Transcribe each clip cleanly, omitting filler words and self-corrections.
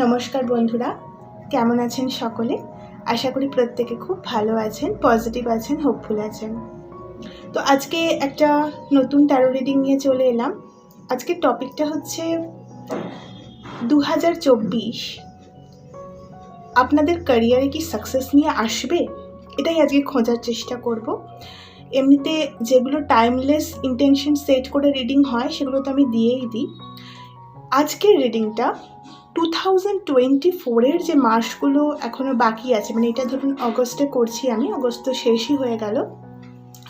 নমস্কার বন্ধুরা, কেমন আছেন সকলে? আশা করি প্রত্যেকে খুব ভালো আছেন, পজিটিভ আছেন, হোপফুল আছেন। তো আজকে একটা নতুন ট্যারো রিডিং নিয়ে চলে এলাম। আজকের টপিকটা হচ্ছে 2024 আপনাদের ক্যারিয়ারে কি সাকসেস নিয়ে আসবে, এটাই আজকে খোঁজার চেষ্টা করব। এমনিতে যেগুলো টাইমলেস ইন্টেনশন সেট করে রিডিং হয় সেগুলো তো আমি দিয়েই দিই। আজকের রিডিংটা 2024-এর যে মাসগুলো এখনও বাকি আছে, মানে এটা ধরুন অগস্টে করছি আমি, অগস্ট তো শেষই হয়ে গেল,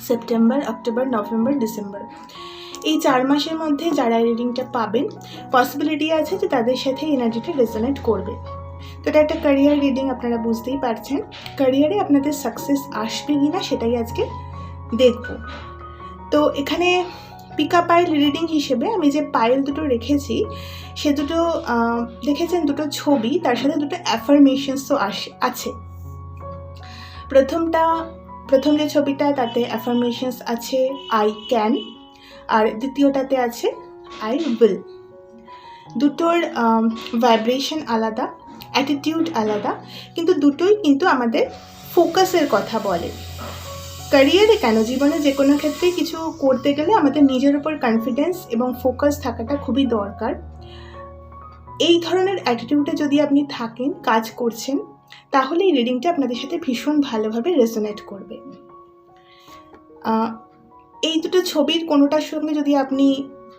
সেপ্টেম্বর, অক্টোবর, নভেম্বর, ডিসেম্বর, এই 4 মাসের মধ্যে যারা রিডিংটা পাবেন পসিবিলিটি আছে যে তাদের সাথে এনার্জিটা রেজোনেট করবে। তো এটা একটা ক্যারিয়ার রিডিং, আপনারা বুঝতেই পারছেন ক্যারিয়ারে আপনাদের সাকসেস আসবে কি না সেটাই আজকে দেখব। তো এখানে পিকা পাইল রিডিং হিসেবে আমি যে পাইল দুটো রেখেছি সে দুটো দেখেছেন, দুটো ছবি, তার সাথে দুটো অ্যাফার্মেশনসও আছে। প্রথম যে ছবিটা তাতে অ্যাফার্মেশনস আছে আই ক্যান, আর দ্বিতীয়টাতে আছে আই উইল। দুটোর ভাইব্রেশন আলাদা, অ্যাটিটিউড আলাদা, কিন্তু দুটোই কিন্তু আমাদের ফোকাসের কথা বলে। ক্যারিয়ারে কেন, জীবনে যে কোনো ক্ষেত্রে কিছু করতে গেলে আমাদের নিজের উপর কনফিডেন্স এবং ফোকাস থাকাটা খুবই দরকার। এই ধরনের অ্যাটিটিউডে যদি আপনি থাকেন, কাজ করছেন, তাহলে এই রিডিংটা আপনাদের সাথে ভীষণ ভালোভাবে রেজোনেট করবে। এই দুটো ছবির কোনোটার সঙ্গে যদি আপনি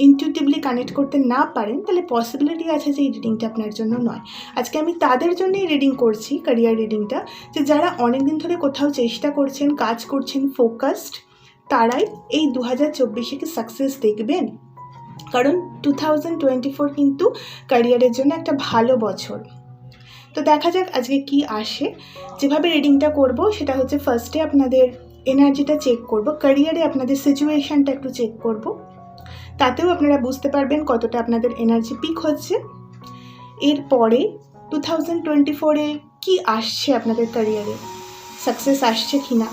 ইনটিউটিভলি কানেক্ট করতে না পারেন তাহলে পসিবিলিটি আছে যে এই রিডিংটা আপনার জন্য নয়। আজকে আমি তাদের জন্যই রিডিং করছি, ক্যারিয়ার রিডিংটা, যে যারা অনেকদিন ধরে কোথাও চেষ্টা করছেন, কাজ করছেন, ফোকাসড, তারাই এই 2024-এ কি সাকসেস দেখবেন। কারণ 2024 কিন্তু ক্যারিয়ারের জন্য একটা ভালো বছর। তো দেখা যাক আজকে কি আসে। যেভাবে রিডিংটা করব সেটা হচ্ছে ফার্স্টে আপনাদের এনার্জিটা চেক করব, ক্যারিয়ারে আপনাদের সিচুয়েশানটা একটু চেক করব, তাতেও আপনারা বুঝতে পারবেন কতটা আপনাদের এনার্জি পিক হচ্ছে। এরপরে 2024-এ কি আসছে আপনাদের ক্যারিয়ারে, সাকসেস আসছে কি না,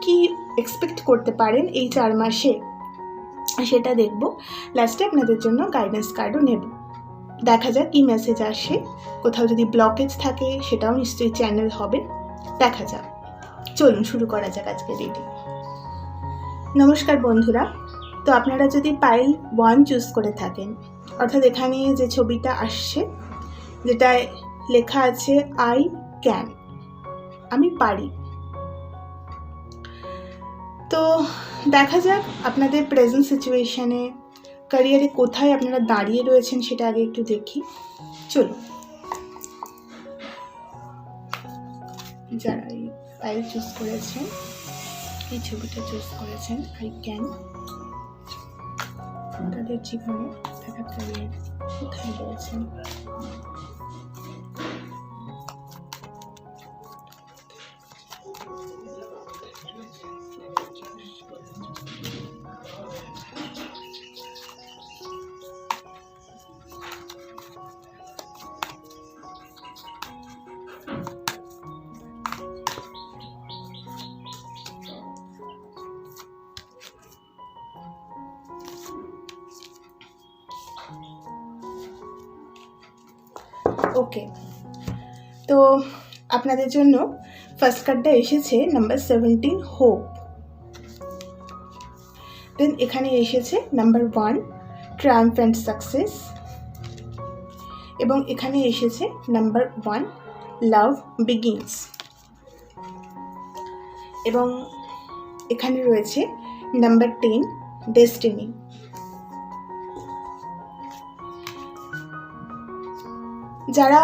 কি এক্সপেক্ট করতে পারেন এই 4 মাসে, সেটা দেখব। লাস্টে আপনাদের জন্য গাইডেন্স কার্ডও নেব। দেখা যাক কী মেসেজ আসে। কোথাও যদি ব্লকেজ থাকে সেটাও নিশ্চয়ই চ্যানেল হবে, দেখা যাক। চলুন শুরু করা যাক আজকে রিডিং। নমস্কার বন্ধুরা, তো আপনারা যদি পাইল 1 চুজ করে থাকেন, অর্থাৎ এখানে যে ছবিটা আসছে যেটায় লেখা আছে আই ক্যান, আমি পারি, তো দেখা যাক আপনাদের প্রেজেন্ট সিচুয়েশানে ক্যারিয়ারে কোথায় আপনারা দাঁড়িয়ে রয়েছেন সেটা আগে একটু দেখি। চলুন, যারা এই পাইল চুজ করেছেন, এই ছবিটা চুজ করেছেন আই ক্যান, তাদের জীবনে তারা ক্যারিয়ার কোথায় রয়েছেন। ওকে, তো আপনাদের জন্য ফার্স্ট কার্ডটা এসেছে নাম্বার 17 হোপ, দেন এখানে এসেছে নাম্বার 1 ট্রায়াম্ফ অ্যান্ড সাকসেস, এবং এখানে এসেছে নাম্বার 1 লাভ বিগিনস, এবং এখানে রয়েছে নাম্বার 10 ডেস্টিনি। যারা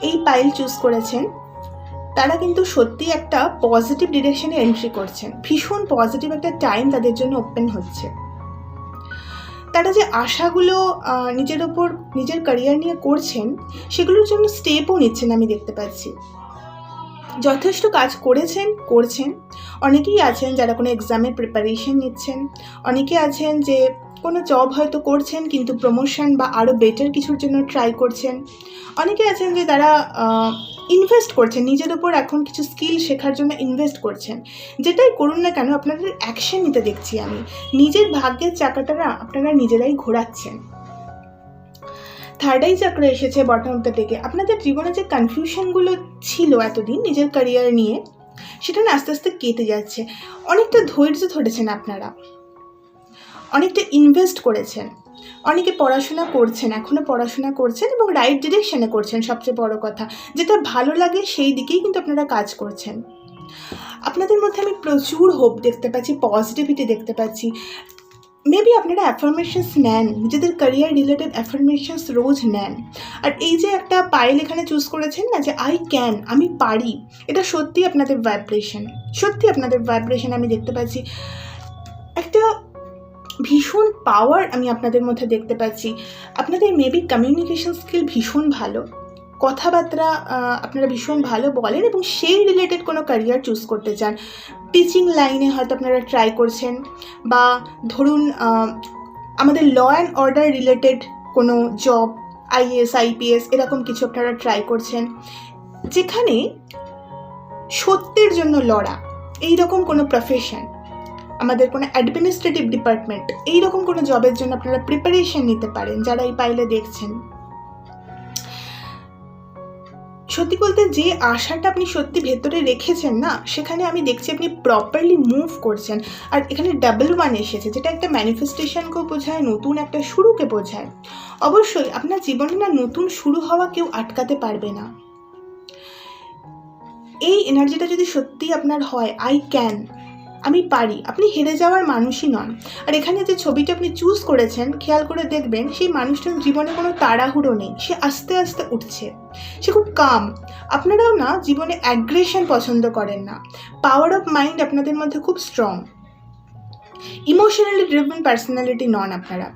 এই পাইল চুজ করেছেন তারা কিন্তু সত্যি একটা পজিটিভ ডিরেকশনে এন্ট্রি করছেন, ভীষণ পজিটিভ একটা টাইম তাদের জন্য ওপেন হচ্ছে। তারা যে আশাগুলো নিজের ওপর, নিজের ক্যারিয়ার নিয়ে করছেন, সেগুলোর জন্য স্টেপও নিচ্ছেন, আমি দেখতে পাচ্ছি। যথেষ্ট কাজ করছেন। অনেকেই আছেন যারা কোনো এক্সামের প্রিপারেশন নিচ্ছেন, অনেকে আছেন যে কোনো জব হয়তো করছেন কিন্তু প্রমোশন বা আরও বেটার কিছুর জন্য ট্রাই করছেন, অনেকে আছেন যে তারা ইনভেস্ট করছেন নিজের ওপর, এখন কিছু স্কিল শেখার জন্য ইনভেস্ট করছেন। যেটাই করুন না কেন আপনাদের অ্যাকশন নিতে দেখছি আমি, নিজের ভাগ্যের চাকাটা না আপনারা নিজেরাই ঘোরাচ্ছেন। থার্ড আই চক্র এসেছে বটম অফ দ্য ডেকে। আপনাদের জীবনে যে কনফিউশনগুলো ছিল এতদিন নিজের ক্যারিয়ার নিয়ে, সেটা না আস্তে আস্তে কেটে যাচ্ছে। অনেকটা ধৈর্য ধরেছেন আপনারা, অনেকটা ইনভেস্ট করেছেন, অনেকে পড়াশোনা করছেন, এখনও পড়াশোনা করছেন এবং রাইট ডিরেকশনে করছেন। সবচেয়ে বড় কথা, যেটা ভালো লাগে সেই দিকেই কিন্তু আপনারা কাজ করছেন। আপনাদের মধ্যে আমি প্রচুর হোপ দেখতে পাচ্ছি, পজিটিভিটি দেখতে পাচ্ছি। মেবি আপনারা অ্যাফার্মেশনস নেন, নিজেদের ক্যারিয়ার রিলেটেড অ্যাফার্মেশনস রোজ নেন। আর এই যে একটা পাইল এখানে চুজ করেছেন না, যে আই ক্যান, আমি পারি, এটা সত্যি আপনাদের ভাইব্রেশন, সত্যি আপনাদের ভাইব্রেশন আমি দেখতে পাচ্ছি। একটা ভীষণ পাওয়ার আমি আপনাদের মধ্যে দেখতে পাচ্ছি। আপনাদের মেবি কমিউনিকেশন স্কিল ভীষণ ভালো, কথাবার্তা আপনারা ভীষণ ভালো বলেন এবং সেই রিলেটেড কোনো ক্যারিয়ার চুজ করতে চান। টিচিং লাইনে হয়তো আপনারা ট্রাই করছেন, বা ধরুন আমাদের ল অ্যান্ড অর্ডার রিলেটেড কোনো জব, আইএএস আইপিএস এরকম কিছু আপনারা ট্রাই করছেন, যেখানে সত্যের জন্য লড়া, এইরকম কোনো প্রফেশন, আমাদের কোনো অ্যাডমিনিস্ট্রেটিভ ডিপার্টমেন্ট, এইরকম কোনো জবের জন্য আপনারা প্রিপারেশন নিতে পারেন যারা এই পাইলে দেখছেন। সত্যি বলতে যে আশাটা আপনি সত্যি ভেতরে রেখেছেন না, সেখানে আমি দেখছি আপনি প্রপারলি মুভ করছেন। আর এখানে ডাবল ওয়ান এসেছে, যেটা একটা ম্যানিফেস্টেশনকেও বোঝায়, নতুন একটা শুরুকে বোঝায়। অবশ্যই আপনার জীবনে না নতুন শুরু হওয়া কেউ আটকাতে পারবে না। এই এনার্জিটা যদি সত্যি আপনার হয়, আই ক্যান, আমি পারি, আপনি হেরে যাওয়ার মানুষই নন। আর এখানে যে ছবিটা আপনি চুজ করেছেন, খেয়াল করে দেখবেন সেই মানুষটার জীবনে কোনো তাড়াহুড়ো নেই, সে আস্তে আস্তে উঠছে, সে খুব কাম। আপনারাও না জীবনে অ্যাগ্রেশন পছন্দ করেন না, পাওয়ার অফ মাইন্ড আপনাদের মধ্যে খুব স্ট্রং, ইমোশনালি ড্রিভেন পার্সোনালিটি নন আপনারা।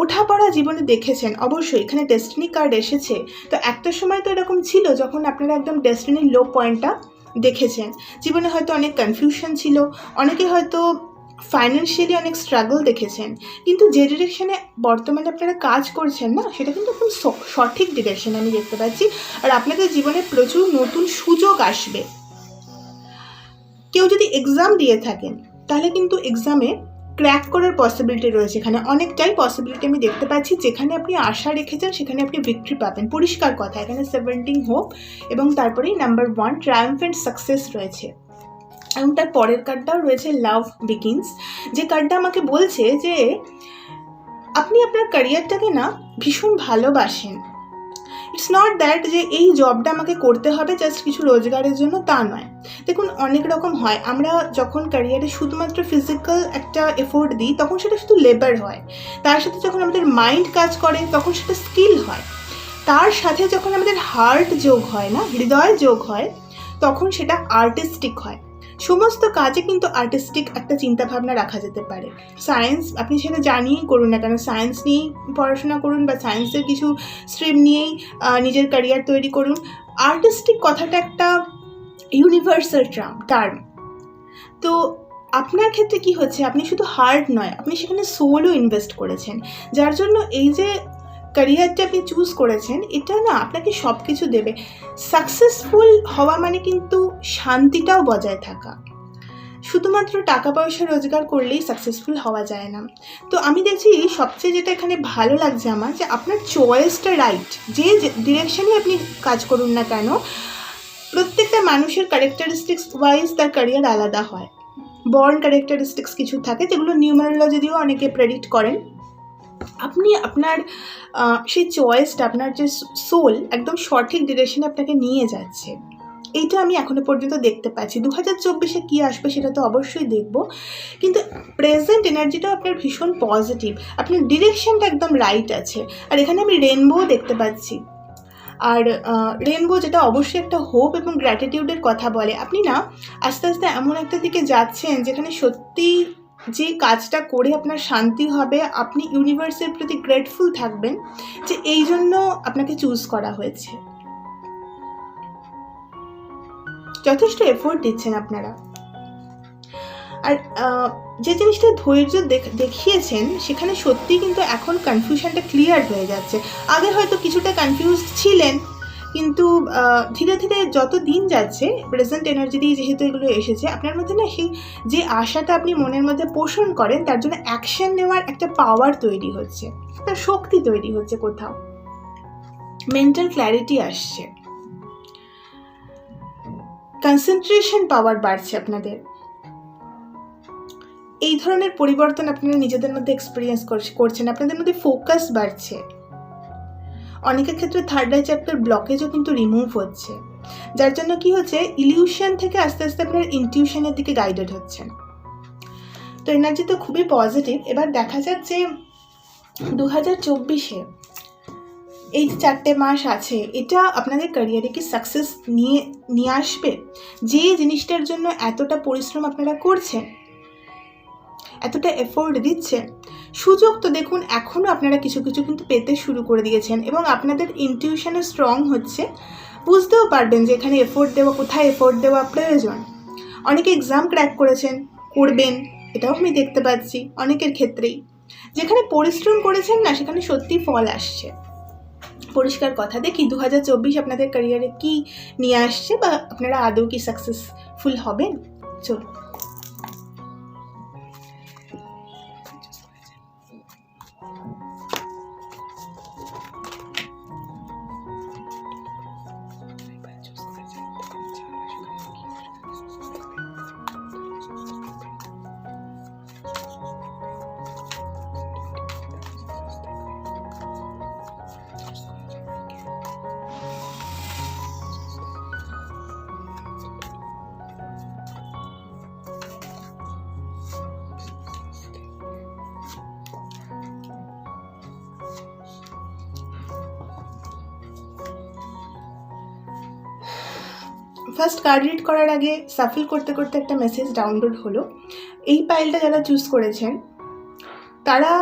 ওঠাপড়া জীবনে দেখেছেন অবশ্যই, এখানে ডেস্টিনি কার্ড এসেছে। তো একটা সময় তো এরকম ছিল যখন আপনারা একদম ডেস্টিনির লো পয়েন্টটা দেখেছেন। জীবনে হয়তো অনেক কনফিউশন ছিল, অনেকে হয়তো ফাইন্যান্সিয়ালি অনেক স্ট্রাগল দেখেছেন, কিন্তু যে ডিরেকশনে বর্তমানে আপনারা কাজ করছেন না, সেটা কিন্তু একদম সঠিক ডিরেকশন আমি দেখতে পাচ্ছি। আর আপনাদের জীবনে প্রচুর নতুন সুযোগ আসবে। কেউ যদি এক্সাম দিয়ে থাকেন, তাহলে কিন্তু এক্সামে ক্র্যাক করার পসিবিলিটি রয়েছে। এখানে অনেকটাই পসিবিলিটি আমি দেখতে পাচ্ছি। যেখানে আপনি আশা রেখেছেন সেখানে আপনি ভিক্টরি পাবেন, পরিষ্কার কথা। এখানে 17 হোপ এবং তারপরেই নাম্বার 1 ট্রায়াম্ফেন্ট সাকসেস রয়েছে। এবং তার পরের কার্ডটাও রয়েছে লাভ বিগিনস, যে কার্ডটা আমাকে বলছে যে আপনি আপনার ক্যারিয়ারটাকে না ভীষণ ভালোবাসেন। ইটস নট দ্যাট যে এই জবটা আমাকে করতে হবে জাস্ট কিছু রোজগারের জন্য, তা নয়। দেখুন অনেক রকম হয়, আমরা যখন ক্যারিয়ারে শুধুমাত্র ফিজিক্যাল একটা এফোর্ট দিই তখন সেটা শুধু লেবার হয়, তার সাথে যখন আমাদের মাইন্ড কাজ করে তখন সেটা স্কিল হয়, তার সাথে যখন আমাদের হার্ট যোগ হয় না, হৃদয় যোগ হয়, তখন সেটা আর্টিস্টিক হয়। সমস্ত কাজে কিন্তু আর্টিস্টিক একটা চিন্তাভাবনা রাখা যেতে পারে। সায়েন্স আপনি সেটা জানিয়েই করুন না কেন, সায়েন্স নিয়েই পড়াশোনা করুন বা সায়েন্সের কিছু স্ট্রিম নিয়েই নিজের ক্যারিয়ার তৈরি করুন। আর্টিস্টিক কথাটা একটা ইউনিভার্সাল টার্ম। তো আপনার ক্ষেত্রে কি হচ্ছে, আপনি শুধু হার্ট নয়, আপনি সেখানে সোলও ইনভেস্ট করেছেন, যার জন্য এই যে ক্যারিয়ারটা আপনি চুজ করেছেন, এটা না আপনাকে সব কিছু দেবে। সাকসেসফুল হওয়া মানে কিন্তু শান্তিটাও বজায় থাকা। শুধুমাত্র টাকা পয়সা রোজগার করলেই সাকসেসফুল হওয়া যায় না। তো আমি দেখছি সবচেয়ে যেটা এখানে ভালো লাগছে আমার, যে আপনার চয়েসটা রাইট। যে ডিরেকশনে আপনি কাজ করুন না কেন, প্রত্যেকটা মানুষের ক্যারেক্টারিস্টিক্স ওয়াইজ তার ক্যারিয়ার আলাদা হয়। বর্ন ক্যারেক্টারিস্টিক্স কিছু থাকে যেগুলো নিউমারোলজি দিয়েও অনেকে প্রেডিক্ট করেন। আপনি আপনার সেই চয়েসটা, আপনার যে সোল একদম সঠিক ডিরেকশনে আপনাকে নিয়ে যাচ্ছে, এইটা আমি এখনো পর্যন্ত দেখতে পাচ্ছি। 2024-এ কী আসবে সেটা তো অবশ্যই দেখব, কিন্তু প্রেজেন্ট এনার্জিটাও আপনার ভীষণ পজিটিভ, আপনার ডিরেকশনটা একদম রাইট আছে। আর এখানে আমি রেনবো দেখতে পাচ্ছি, আর রেনবো যেটা অবশ্যই একটা হোপ এবং গ্র্যাটিটিউডের কথা বলে। আপনি না আস্তে আস্তে এমন একটা দিকে যাচ্ছেন যেখানে সত্যি যে কাজটা করে আপনার শান্তি হবে, আপনি ইউনিভার্সের প্রতি গ্রেটফুল থাকবেন যে এই জন্য আপনাকে চুজ করা হয়েছে। যথেষ্ট এফোর্ট দিচ্ছেন আপনারা। আর যে জিনিসটা ধৈর্য দেখিয়েছেন সেখানে সত্যি কিন্তু এখন কনফিউশনটা ক্লিয়ার হয়ে যাচ্ছে। আগে হয়তো কিছুটা কনফিউজড ছিলেন, কিন্তু ধীরে ধীরে যত দিন যাচ্ছে, প্রেজেন্ট এনার্জি দিয়ে যেহেতু এগুলো এসেছে, আপনার মধ্যে না সেই যে আশাটা আপনি মনের মধ্যে পোষণ করেন, তার জন্য অ্যাকশন নেওয়ার একটা পাওয়ার তৈরি হচ্ছে, একটা শক্তি তৈরি হচ্ছে কোথাও। মেন্টাল ক্ল্যারিটি আসছে, কনসেন্ট্রেশন পাওয়ার বাড়ছে আপনাদের। এই ধরনের পরিবর্তন আপনারা নিজেদের মধ্যে এক্সপিরিয়েন্স করছেন, আপনাদের মধ্যে ফোকাস বাড়ছে। অনেকের ক্ষেত্রে থার্ড আই চ্যাপ্টার ব্লকেজও কিন্তু রিমুভ হচ্ছে, যার জন্য কি হচ্ছে, ইলিউশন থেকে আস্তে আস্তে আপনার ইনটিউশনের দিকে গাইডেড হচ্ছেন। তো এনার্জি তো খুবই পজিটিভ। এবার দেখা যাক যে 2024-এ এই যে 4টে মাস আছে, এটা আপনাদের ক্যারিয়ারে কি সাকসেস নিয়ে আসবে? যে জিনিসটার জন্য এতটা পরিশ্রম আপনারা করছেন, এতটা এফোর্ট দিচ্ছেন, সুযোগ তো দেখুন এখনও আপনারা কিছু কিছু কিন্তু পেতে শুরু করে দিয়েছেন, এবং আপনাদের ইনটিউশনও স্ট্রং হচ্ছে, বুঝতেও পারবেন যে এখানে এফোর্ট দেওয়া, কোথায় এফোর্ট দেওয়া প্রয়োজন। অনেকে এক্সাম ক্র্যাক করবেন, এটাও আমি দেখতে পাচ্ছি অনেকের ক্ষেত্রেই। যেখানে পরিশ্রম করেছেন না, সেখানে সত্যি ফল আসছে। পরিষ্কার কথা, দেখি 2024 আপনাদের ক্যারিয়ারে কি নিয়ে আসছে, বা আপনারা আদৌ কি সাকসেসফুল হবেন। চলুন, ফার্স্ট কার্ড রিড করার আগে সাফল করতে করতে একটা মেসেজ ডাউনলোড হলো। এই পাইলটা যারা চুজ করেছেন, তারা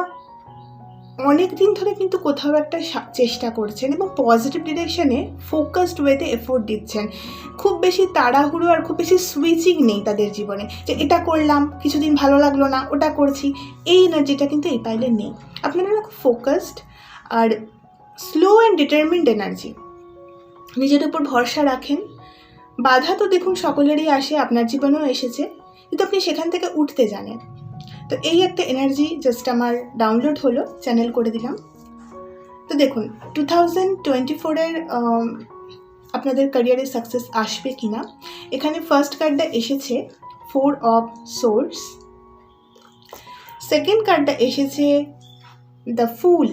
অনেক দিন ধরে কিন্তু কোথাও একটা চেষ্টা করছেন এবং পজিটিভ ডিরেকশনে ফোকাসড ওয়েতে এফোর্ট দিচ্ছেন। খুব বেশি তাড়াহুড়ো আর খুব বেশি সুইচিং নেই তাদের জীবনে, যে এটা করলাম, কিছুদিন ভালো লাগলো না, ওটা করছি, এই এনার্জিটা কিন্তু এই পাইলে নেই। আপনারা খুব ফোকাসড আর স্লো অ্যান্ড ডিটারমিন্ড এনার্জি, নিজের উপর ভরসা রাখেন। বাধা তো দেখুন সকলেরই আসে, আপনার জীবনেও এসেছে, কিন্তু আপনি সেখান থেকে উঠতে জানেন। তো এই একটা এনার্জি জাস্ট আমার ডাউনলোড হলো, চ্যানেল করে দিলাম। তো দেখুন 2024-এর আপনাদের ক্যারিয়ারে সাকসেস আসবে কি না। এখানে ফার্স্ট কার্ডটা এসেছে 4 অফ সোর্স, সেকেন্ড কার্ডটা এসেছে দ্য ফুল,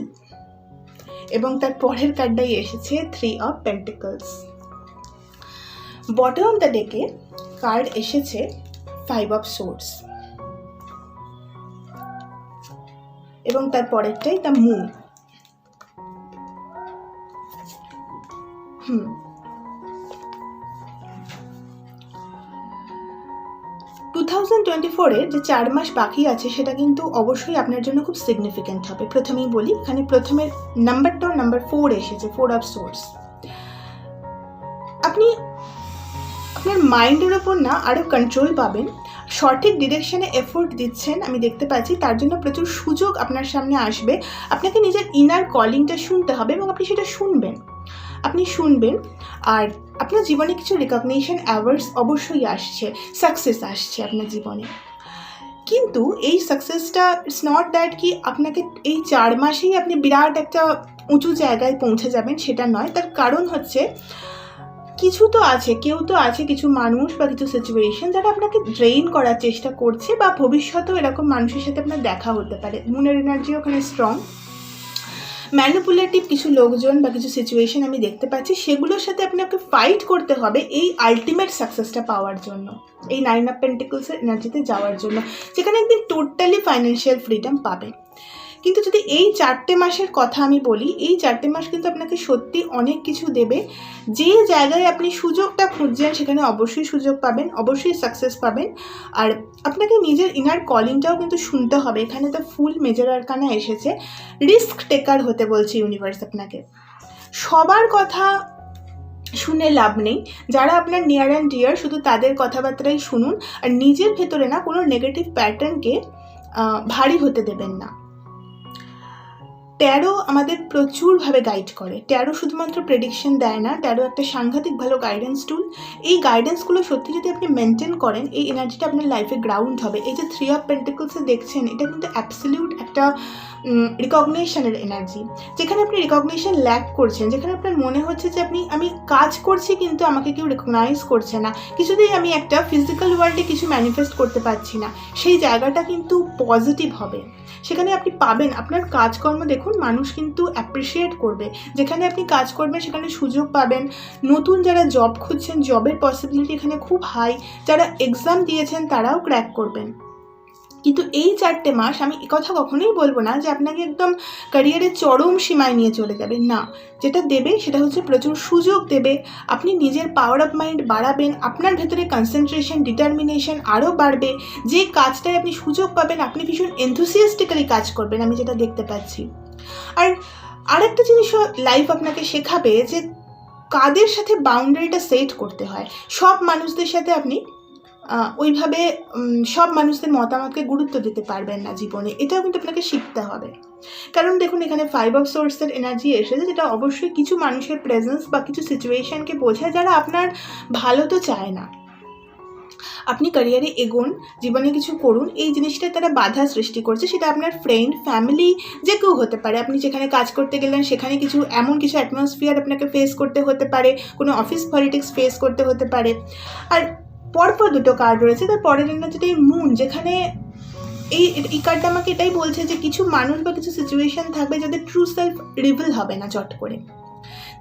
এবং তার পরের কার্ডটাই এসেছে 3 of pentacles. Bottom of the ডেকে কার্ড এসেছে 5 অফ সোর্স, এবং তার পরেরটাই দ্য মুন। 2024-এর যে 4 মাস বাকি আছে, সেটা কিন্তু অবশ্যই আপনার জন্য খুব সিগনিফিক্যান্ট হবে। প্রথমেই বলি, এখানে প্রথমের নাম্বার 4 এসেছে, 4 অফ সোর্স। আপনি আপনার মাইন্ডের ওপর না আরও কন্ট্রোল পাবেন, সঠিক ডিরেকশনে এফোর্ট দিচ্ছেন আমি দেখতে পাচ্ছি, তার জন্য প্রচুর সুযোগ আপনার সামনে আসবে। আপনাকে নিজের ইনার কলিংটা শুনতে হবে, এবং আপনি সেটা শুনবেন। আর আপনার জীবনে কিছু রিকগনিশন অ্যাওয়ার্ডস অবশ্যই আসছে, সাকসেস আসছে আপনার জীবনে। কিন্তু এই সাকসেসটা ইটস নট দ্যাট কি আপনাকে এই 4 মাসেই আপনি বিরাট একটা উঁচু জায়গায় পৌঁছে যাবেন, সেটা নয়। তার কারণ হচ্ছে কিছু তো আছে, কিছু মানুষ বা কিছু সিচুয়েশন যারা আপনাকে ড্রেইন করার চেষ্টা করছে, বা ভবিষ্যতেও এরকম মানুষের সাথে আপনার দেখা হতে পারে। মুনের এনার্জি ওখানে স্ট্রং। ম্যানিপুলেটিভ কিছু লোকজন বা কিছু সিচুয়েশন আমি দেখতে পাচ্ছি, সেগুলোর সাথে আপনাকে ফাইট করতে হবে এই আলটিমেট সাকসেসটা পাওয়ার জন্য, এই 9 অফ পেন্টিকলসের এনার্জিতে যাওয়ার জন্য, যেখানে একদিন টোটালি ফাইন্যান্সিয়াল ফ্রিডম পাবেন। কিন্তু যদি এই 4টে মাসের কথা আমি বলি, এই 4টে মাস কিন্তু আপনাকে সত্যি অনেক কিছু দেবে। যে জায়গায় আপনি সুযোগটা খুঁজছেন, সেখানে অবশ্যই সুযোগ পাবেন, অবশ্যই সাকসেস পাবেন। আর আপনাকে নিজের ইনার কলিংটাও কিন্তু শুনতে হবে। এখানে তো ফুল মেজর আরকানা এসেছে, রিস্ক টেকার হতে বলছে ইউনিভার্স আপনাকে। সবার কথা শুনে লাভ নেই, যারা আপনার নিয়ার অ্যান্ড ডিয়ার, শুধু তাদের কথাবার্তাই শুনুন, আর নিজের ভেতরে না কোনো নেগেটিভ প্যাটার্নকে ভারী হতে দেবেন না। ট্যারো আমাদের প্রচুরভাবে গাইড করে। ট্যারো শুধুমাত্র প্রেডিকশন দেয় না, ট্যারো একটা সাংঘাতিক ভালো গাইডেন্স টুল। এই গাইডেন্সগুলো সত্যি যদি আপনি মেনটেন করেন, এই এনার্জিটা আপনার লাইফে গ্রাউন্ড হবে। এই যে 3 অফ পেন্টিকলসে দেখছেন, এটা কিন্তু অ্যাবসলিউট একটা রিকগনিশনের এনার্জি। যেখানে আপনি রিকগনিশন ল্যাক করছেন, যেখানে আপনার মনে হচ্ছে যে আমি কাজ করছি কিন্তু আমাকে কেউ রেকগনাইজ করছে না, কিছুতেই আমি একটা ফিজিক্যাল ওয়ার্ল্ডে কিছু ম্যানিফেস্ট করতে পারছি না, সেই জায়গাটা কিন্তু পজিটিভ হবে। সেখানে আপনি পাবেন আপনার কাজকর্ম, দেখুন মানুষ কিন্তু অ্যাপ্রিসিয়েট করবে। যেখানে আপনি কাজ করবেন সেখানে সুযোগ পাবেন। নতুন যারা জব খুঁজছেন, জবের পসিবিলিটি এখানে খুব হাই। যারা এক্সাম দিয়েছেন তারাও ক্র্যাক করবেন। কিন্তু এই 4টে মাস আমি কথা কখনোই বলবো না যে আপনাকে একদম ক্যারিয়ারের চরম সীমায় নিয়ে চলে যাবে, না। যেটা দেবে সেটা হচ্ছে প্রচুর সুযোগ দেবে। আপনি নিজের পাওয়ার অফ মাইন্ড বাড়াবেন, আপনার ভেতরে কনসেন্ট্রেশন, ডিটারমিনেশন আরও বাড়বে। যে কাজটায় আপনি সুযোগ পাবেন, আপনি ভীষণ এনথুসিয়াস্টিক্যালি কাজ করবেন, আমি যেটা দেখতে পাচ্ছি। আর আরেকটা জিনিসও লাইফ আপনাকে শেখাবে যে কাদের সাথে বাউন্ডারিটা সেট করতে হয়। সব মানুষদের সাথে আপনি ওইভাবে সব মানুষদের মতামতকে গুরুত্ব দিতে পারবেন না জীবনে, এটাও কিন্তু আপনাকে শিখতে হবে। কারণ দেখুন এখানে 5 অফ সোর্সের এনার্জি এসেছে, যেটা অবশ্যই কিছু মানুষের প্রেজেন্স বা কিছু সিচুয়েশনকে বোঝায় যারা আপনার ভালো তো চায় না। আপনি ক্যারিয়ারে এগোন, জীবনে কিছু করুন, এই জিনিসটা তারা বাধা সৃষ্টি করছে। সেটা আপনার ফ্রেন্ড, ফ্যামিলি, যে কেউ হতে পারে। আপনি যেখানে কাজ করতে গেলেন সেখানে এমন কিছু অ্যাটমসফিয়ার আপনাকে ফেস করতে হতে পারে, কোনো অফিস পলিটিক্স ফেস করতে হতে পারে। আর পরপর 2টো কার্ড রয়েছে, তার পরের এনার্জিটা এই মুন, যেখানে এই কার্ডটা আমাকে এটাই বলছে যে কিছু মানুষ বা কিছু সিচুয়েশন থাকবে যাদের ট্রু সেলফ রিভিল হবে না চট করে,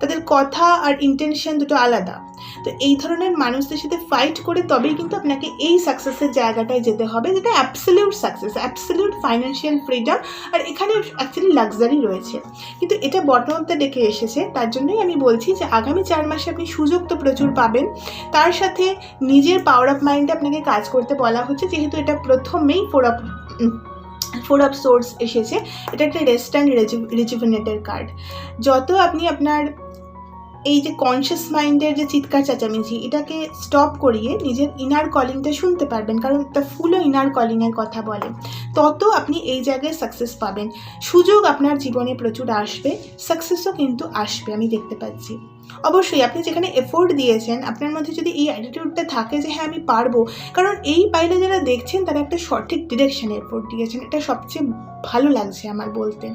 তাদের কথা আর ইন্টেনশন দুটো আলাদা। তো এই ধরনের মানুষদের সাথে ফাইট করে তবেই কিন্তু আপনাকে এই সাকসেসের জায়গাটায় যেতে হবে, যেটা absolute success, absolute financial freedom. আর এখানে অ্যাকচুয়ালি লাক্সারি রয়েছে, কিন্তু এটা বটম অফ দ্য ডেকে এসেছে। তার জন্যই আমি বলছি যে আগামী 4 মাসে আপনি সুযোগ তো প্রচুর পাবেন, তার সাথে নিজের পাওয়ার অফ মাইন্ডে আপনাকে কাজ করতে বলা হচ্ছে। যেহেতু এটা প্রথমেই 4 অফ সোর্স এসেছে, এটা একটা রেস্ট অ্যান্ড রিজুভিনেটের কার্ড। যত আপনি আপনার এই যে কনসিয়াস মাইন্ডের যে চিৎকার চেঁচামেচি, এটাকে স্টপ করিয়ে নিজের ইনার কলিংটা শুনতে পারবেন, কারণ দ্য ফুলও ইনার কলিংয়ের কথা বলে, তত আপনি এই জায়গায় সাকসেস পাবেন। সুযোগ আপনার জীবনে প্রচুর আসবে, সাকসেসও কিন্তু আসবে, আমি দেখতে পাচ্ছি। অবশ্যই আপনি যেখানে এফোর্ট দিয়েছেন, আপনার মধ্যে যদি এই অ্যাটিটিউডটা থাকে যে হ্যাঁ আমি পারবো, কারণ এই বাইরে যারা দেখছেন তারা একটা সঠিক ডিরেকশানে এফোর্ট দিয়েছেন, এটা সবচেয়ে ভালো লাগছে আমার বলতে।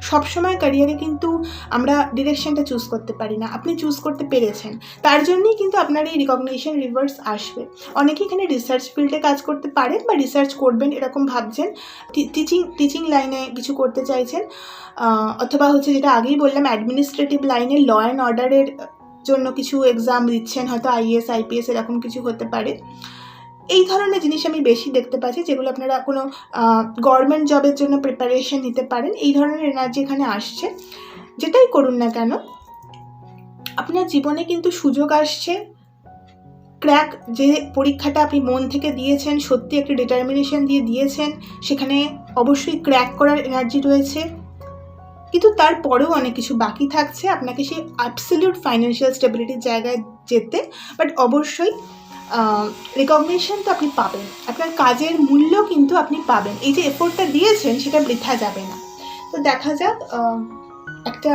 সবসময় ক্যারিয়ারে কিন্তু আমরা ডিরেকশনটা চুজ করতে পারি না, আপনি চুজ করতে পেরেছেন, তার জন্যই কিন্তু আপনার এই রিকগনিশন রিভার্স আসবে। অনেকে এখানে রিসার্চ ফিল্ডে কাজ করতে পারেন বা রিসার্চ করবেন এরকম ভাবছেন, টিচিং লাইনে কিছু করতে চাইছেন, অথবা হচ্ছে যেটা আগেই বললাম অ্যাডমিনিস্ট্রেটিভ লাইনে ল অ্যান্ড অর্ডারের জন্য কিছু এক্সাম দিচ্ছেন, হয়তো IAS IPS এরকম কিছু হতে পারে। এই ধরনের জিনিস আমি বেশি দেখতে পাচ্ছি, যেগুলো আপনারা কোনো গভর্নমেন্ট জবের জন্য প্রিপারেশন নিতে পারেন। এই ধরনের এনার্জি এখানে আসছে। যেটাই করুন না কেন, আপনার জীবনে কিন্তু সুযোগ আসছে। ক্র্যাক, যে পরীক্ষাটা আপনি মন থেকে দিয়েছেন, সত্যি একটা ডিটারমিনেশন দিয়ে দিয়েছেন, সেখানে অবশ্যই ক্র্যাক করার এনার্জি রয়েছে, কিন্তু তারপরেও অনেক কিছু বাকি থাকছে আপনাকে সেই অ্যাবসলিউট ফাইন্যান্সিয়াল স্টেবিলিটির জায়গায় যেতে। বাট অবশ্যই রিকগনিশন তো আপনি পাবেন, আপনার কাজের মূল্য কিন্তু আপনি পাবেন, এই যে এফোর্টটা দিয়েছেন সেটা বৃথা যাবে না। তো দেখা যাক, একটা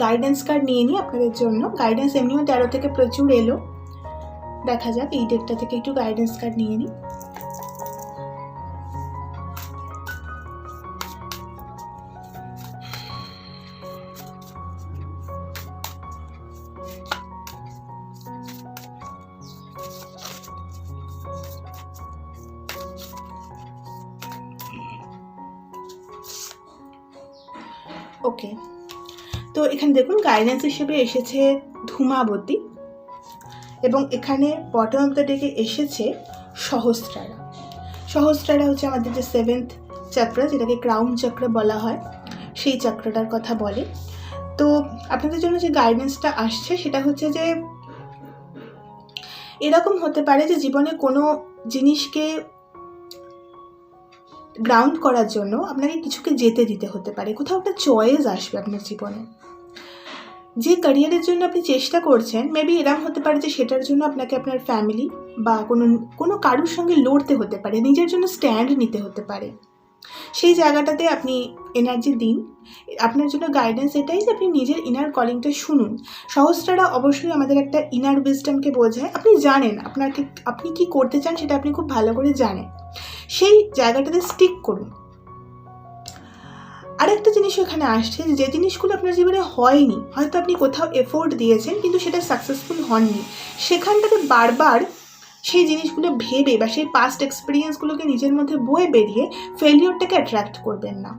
গাইডেন্স কার্ড নিয়ে নিই আপনাদের জন্য। গাইডেন্স এমনিও 13 থেকে প্রচুর এলো, দেখা যাক এই ডেকটা থেকে একটু গাইডেন্স কার্ড নিয়ে নিই। ওকে, তো এখানে দেখুন গাইডেন্স হিসেবে এসেছে ধূমাবতী, এবং এখানে বটম অফ দ্য ডেকে এসেছে সহস্রারা। সহস্রারা হচ্ছে আমাদের যে 7th চক্র, যেটাকে ক্রাউন চক্র বলা হয়, সেই চক্রটার কথা বলে। তো আপনাদের জন্য যে গাইডেন্সটা আসছে সেটা হচ্ছে যে এরকম হতে পারে যে জীবনে কোনো জিনিসকে গ্রাউন্ড করার জন্য আপনাকে কিছুকে যেতে দিতে হতে পারে, কোথাও একটা চয়েস আসবে আপনার জীবনে। যে ক্যারিয়ারের জন্য আপনি চেষ্টা করছেন, মেবি এরকম হতে পারে যে সেটার জন্য আপনাকে আপনার ফ্যামিলি বা কোনো কারোর সঙ্গে লড়তে হতে পারে, নিজের জন্য স্ট্যান্ড নিতে হতে পারে। সেই জায়গাটাতে আপনি এনার্জি দিন। আপনার জন্য গাইডেন্স এটাই যে আপনি নিজের ইনার কলিংটা শুনুন। সহস্রারা অবশ্যই আমাদের একটা ইনার উইজডমকে বোঝায়। আপনি জানেন আপনি কি করতে চান, সেটা আপনি খুব ভালো করে জানেন। সেই জায়গাটাতে স্টিক করুন। আরেকটা জিনিস এখানে আসছে, যে জিনিসগুলো আপনার জীবনে হয়নি, হয়তো আপনি কোথাও এফোর্ট দিয়েছেন কিন্তু সেটা সাকসেসফুল হননি, সেখানটাতে বারবার সেই জিনিসগুলো ভেবে বা সেই পাস্ট এক্সপিরিয়েন্সগুলোকে নিজের মধ্যে বয়ে বেরিয়ে ফেলিওরটাকে অ্যাট্রাক্ট করবেন না।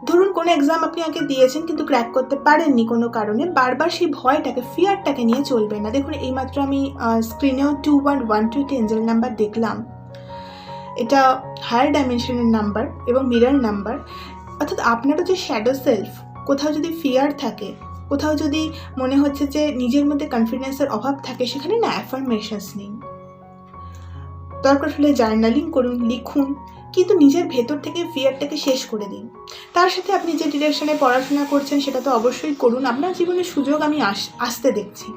ধরুন কোনো এক্সাম আপনি আগে দিয়েছেন কিন্তু ক্র্যাক করতে পারেননি কোনো কারণে, বারবার সেই ভয়টাকে, ফিয়ারটাকে নিয়ে চলবেন না। দেখুন এইমাত্র আমি স্ক্রিনেও 2112 এঞ্জেল নাম্বার দেখলাম। এটা হায়ার ডাইমেনশনের নাম্বার এবং মিরর নাম্বার। অর্থাৎ আপনারও যে শ্যাডো সেলফ, কোথাও যদি ফিয়ার থাকে, কোথাও যদি মনে হচ্ছে যে নিজের মধ্যে কনফিডেন্সের অভাব থাকে, সেখানে না অ্যাফার্মেশনস নিন। দরকার হলে জার্নালিং করুন, লিখুন, কিন্তু নিজের ভেতর থেকে ফিয়ারটাকে শেষ করে দিন। তার সাথে আপনি যে ডিরেকশনে পড়াশোনা করছেন সেটা তো অবশ্যই করুন। আপনার জীবনে সুযোগ আমি আসতে দেখছি,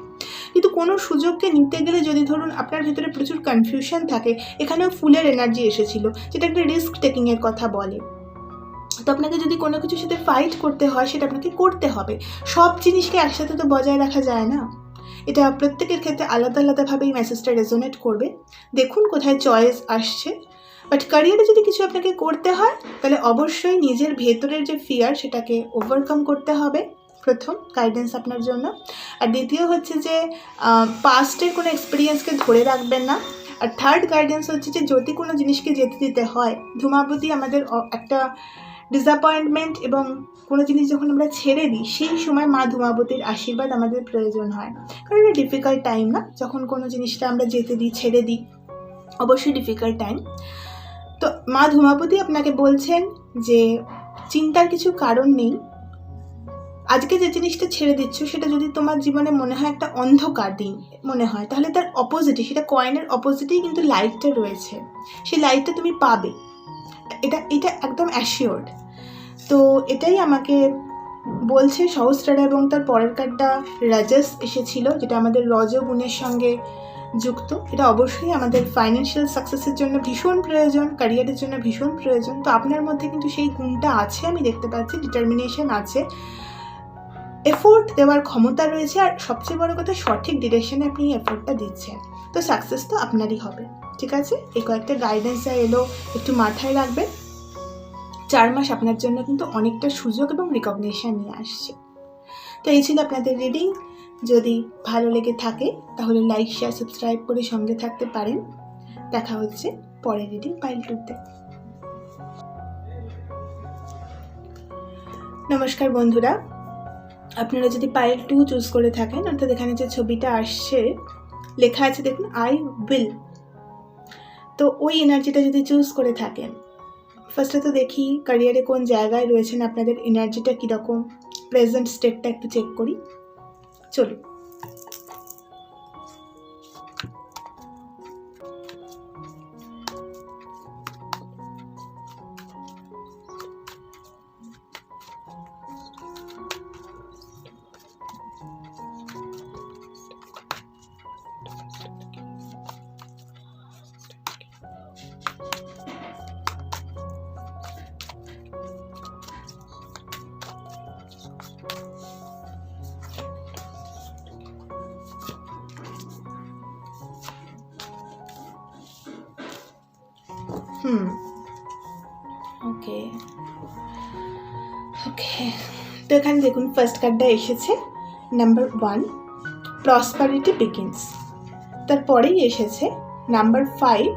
কিন্তু কোনো সুযোগকে নিতে গেলে যদি ধরুন আপনার ভিতরে প্রচুর কনফিউশন থাকে, এখানেও ফুলের এনার্জি এসেছিল যেটা একটা রিস্ক টেকিংয়ের কথা বলে, তো আপনাকে যদি কোনো কিছুর সাথে ফাইট করতে হয় সেটা আপনাকে করতে হবে। সব জিনিসকে একসাথে তো বজায় রাখা যায় না। এটা প্রত্যেকের ক্ষেত্রে আলাদা আলাদাভাবেই মেসেজটা রেজোনেট করবে। দেখুন কোথায় চয়েস আসছে। বাট ক্যারিয়ারে যদি কিছু আপনাকে করতে হয় তাহলে অবশ্যই নিজের ভেতরের যে ফিয়ার সেটাকে ওভারকাম করতে হবে, প্রথম গাইডেন্স আপনার জন্য। আর দ্বিতীয় হচ্ছে যে পাস্টের কোনো এক্সপিরিয়েন্সকে ধরে রাখবেন না। আর থার্ড গাইডেন্স হচ্ছে যে যদি কোনো জিনিসকে যেতে দিতে হয়, ধূমাবতী আমাদের একটা ডিসঅ্যাপয়েন্টমেন্ট এবং কোনো জিনিস যখন আমরা ছেড়ে দিই, সেই সময় মা ধূমাবতীর আশীর্বাদ আমাদের প্রয়োজন হয়। কারণ এটা ডিফিকাল্ট টাইম না, যখন কোনো জিনিসটা আমরা যেতে দিই, ছেড়ে দিই, অবশ্যই ডিফিকাল্ট টাইম। তো মা ধূমাবতী আপনাকে বলছেন যে চিন্তার কিছু কারণ নেই। আজকে যে জিনিসটা ছেড়ে দিচ্ছ সেটা যদি তোমার জীবনে মনে হয় একটা অন্ধকার দিন মনে হয়, তাহলে তার অপোজিটে, সেটা কয়েনের অপোজিটেই কিন্তু লাইটটা রয়েছে। সেই লাইটটা তুমি পাবে, এটা একদম অ্যাসিওর্ড। তো এটাই আমাকে বলছে সহস্রারা। এবং তার পরের কার্ডটা রাজস এসেছিল, যেটা আমাদের রজগুণের সঙ্গে যুক্ত। এটা অবশ্যই আমাদের ফাইন্যান্সিয়াল সাকসেসের জন্য ভীষণ প্রয়োজন, ক্যারিয়ারের জন্য ভীষণ প্রয়োজন। তো আপনার মধ্যে কিন্তু সেই গুণটা আছে, আমি দেখতে পাচ্ছি, ডিটারমিনেশন আছে, এফোর্ট দেওয়ার ক্ষমতা রয়েছে, আর সবচেয়ে বড় কথা সঠিক ডিরেকশনে আপনি এফোর্টটা দিচ্ছেন। তো সাকসেস তো আপনারই হবে। ঠিক আছে, এই কয়েকটা গাইডেন্স যা এলো একটু মাথায় রাখবেন। 4 মাস আপনার জন্য কিন্তু অনেকটা সুযোগ এবং রিকগনিশন নিয়ে আসছে। তো এই ছিল আপনাদের রিডিং। যদি ভালো লেগে থাকে তাহলে লাইক, শেয়ার, সাবস্ক্রাইব করে সঙ্গে থাকতে পারেন। দেখা হচ্ছে পরের রিডিং পাইল 2-তে। নমস্কার বন্ধুরা, আপনারা যদি পাইল 2 চুজ করে থাকেন, অর্থাৎ এখানে যে ছবিটা আসছে লেখা আছে দেখুন আই উইল, তো ওই এনার্জিটা যদি চুজ করে থাকেন, ফার্স্টে তো দেখি ক্যারিয়ারে কোন জায়গায় রয়েছেন, আপনাদের এনার্জিটা কীরকম, প্রেজেন্ট স্টেটটা একটু চেক করি। চলুন। ওকে, তো এখানে দেখুন ফার্স্ট কার্ডটা এসেছে নাম্বার 1, প্রসপারিটি বিগিনস। তারপরেই এসেছে number 5,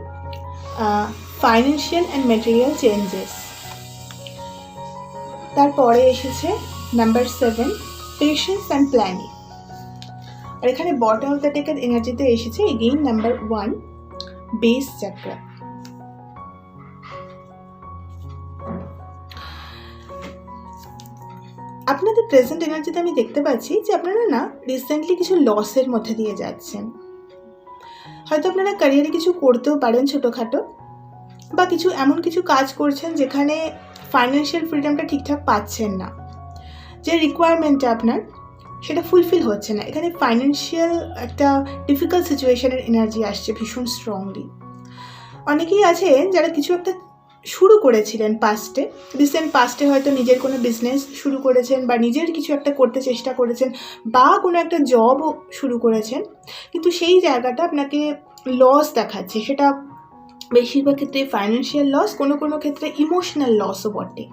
financial and material changes. তারপরে এসেছে নাম্বার 7, পেশেন্স অ্যান্ড প্ল্যানিং। আর এখানে বটম অফ দ্য ডেকের এনার্জিতে এসেছে এগেইন নাম্বার 1, বেস চাকরা। আপনাদের প্রেজেন্ট এনার্জিতে আমি দেখতে পাচ্ছি যে আপনারা না রিসেন্টলি কিছু লসের মধ্যে দিয়ে যাচ্ছেন। হয়তো আপনারা ক্যারিয়ারে কিছু করতেও পারেন ছোটোখাটো, বা কিছু এমন কিছু কাজ করছেন যেখানে ফাইন্যান্সিয়াল ফ্রিডমটা ঠিকঠাক পাচ্ছেন না, যে রিকোয়ারমেন্টটা আপনার সেটা ফুলফিল হচ্ছে না। এখানে ফাইন্যান্সিয়াল একটা ডিফিকাল্ট সিচুয়েশনের এনার্জি আসছে ভীষণ স্ট্রংলি। অনেকেই আছেন যারা কিছু একটা শুরু করেছিলেন পাস্টে, রিসেন্ট পাস্টে হয়তো নিজের কোনো বিজনেস শুরু করেছেন বা নিজের কিছু একটা করতে চেষ্টা করেছেন বা কোনো একটা জবও শুরু করেছেন, কিন্তু সেই জায়গাটা আপনাকে লস দেখাচ্ছে। সেটা বেশিরভাগ ক্ষেত্রে ফাইন্যান্সিয়াল লস, কোনো কোনো ক্ষেত্রে ইমোশনাল লসও বটে।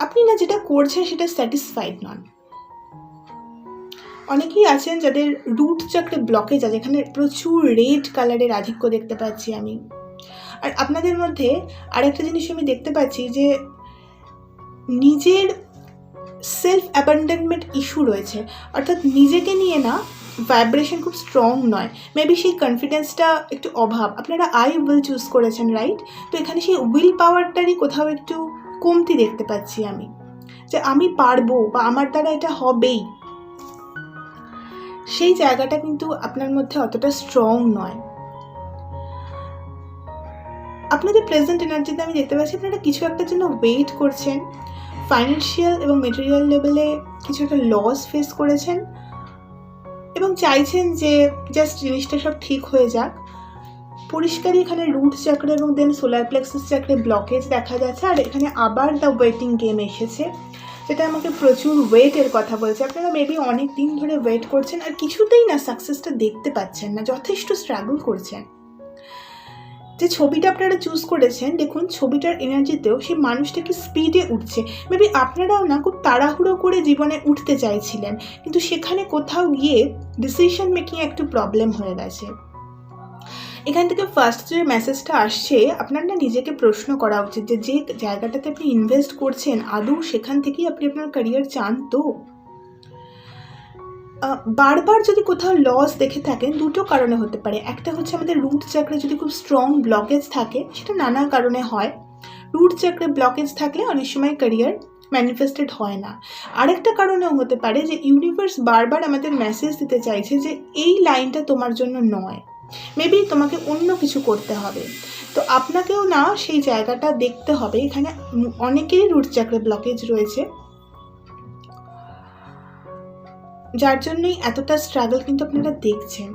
আপনি না যেটা করছেন সেটা স্যাটিসফাইড নন। অনেকেই আছেন যাদের রুট চক্রে ব্লকেজ আছে, এখানে প্রচুর রেড কালারের আধিক্য দেখতে পাচ্ছি আমি। আর আপনাদের মধ্যে আরেকটা জিনিস আমি দেখতে পাচ্ছি যে নিজের সেলফ অ্যাবান্ডনমেন্ট ইস্যু রয়েছে, অর্থাৎ নিজেকে নিয়ে না ভাইব্রেশন খুব স্ট্রং নয়, মেবি সেই কনফিডেন্সটা একটু অভাব। আপনারা আই উইল চুজ করেছেন, রাইট? তো এখানে সেই উইল পাওয়ারটারই কোথাও একটু কমতি দেখতে পাচ্ছি আমি, যে আমি পারবো বা আমার দ্বারা এটা হবেই, সেই জায়গাটা কিন্তু আপনার মধ্যে অতটা স্ট্রং নয়। আপনাদের প্রেজেন্ট এনার্জিতে আমি দেখতে পাচ্ছি আপনারা কিছু একটার জন্য ওয়েট করছেন, ফাইন্যান্সিয়াল এবং মেটেরিয়াল লেভেলে কিছু একটা লস ফেস করেছেন এবং চাইছেন যে জাস্ট জিনিসটা সব ঠিক হয়ে যাক। পরিষ্কারই এখানে রুট চক্র এবং দেন সোলার প্লেক্সাস চক্রে ব্লকেজ দেখা যাচ্ছে। আর এখানে আবার দ্য ওয়েটিং গেম এসেছে, যেটা আমাকে প্রচুর ওয়েটের কথা বলছে। আপনারা মেবি অনেক দিন ধরে ওয়েট করছেন আর কিছুতেই না সাকসেসটা দেখতে পাচ্ছেন না, যথেষ্ট স্ট্রাগল করছেন। যে ছবিটা আপনারা চুজ করেছেন, দেখুন ছবিটার এনার্জিতেও সেই মানুষটা কি স্পিডে উঠছে। মেবি আপনারাও না খুব তাড়াহুড়ো করে জীবনে উঠতে চাইছিলেন, কিন্তু সেখানে কোথাও গিয়ে ডিসিশন মেকিং একটু প্রবলেম হয়ে গেছে। এখান থেকে ফার্স্ট যে মেসেজটা আসছে, আপনার না নিজেকে প্রশ্ন করা উচিত যে যে জায়গাটাতে আপনি ইনভেস্ট করছেন আদৌ সেখান থেকেই আপনি আপনার ক্যারিয়ার চান তো। বারবার যদি কোথাও লস দেখে থাকেন, দুটো কারণে হতে পারে। একটা হচ্ছে আমাদের রুট চক্রে যদি খুব স্ট্রং ব্লকেজ থাকে, সেটা নানা কারণে হয়। রুট চক্রে ব্লকেজ থাকলে অনেক সময় ক্যারিয়ার ম্যানিফেস্টেড হয় না। আরেকটা কারণেও হতে পারে যে ইউনিভার্স বারবার আমাদের মেসেজ দিতে চাইছে যে এই লাইনটা তোমার জন্য নয়, মেবি তোমাকে অন্য কিছু করতে হবে। তো আপনাকেও না সেই জায়গাটা দেখতে হবে। এখানে অনেকেরই রুট চক্রে ব্লকেজ রয়েছে, যার জন্যই এতটা স্ট্রাগল কিন্তু আপনারা দেখছেন।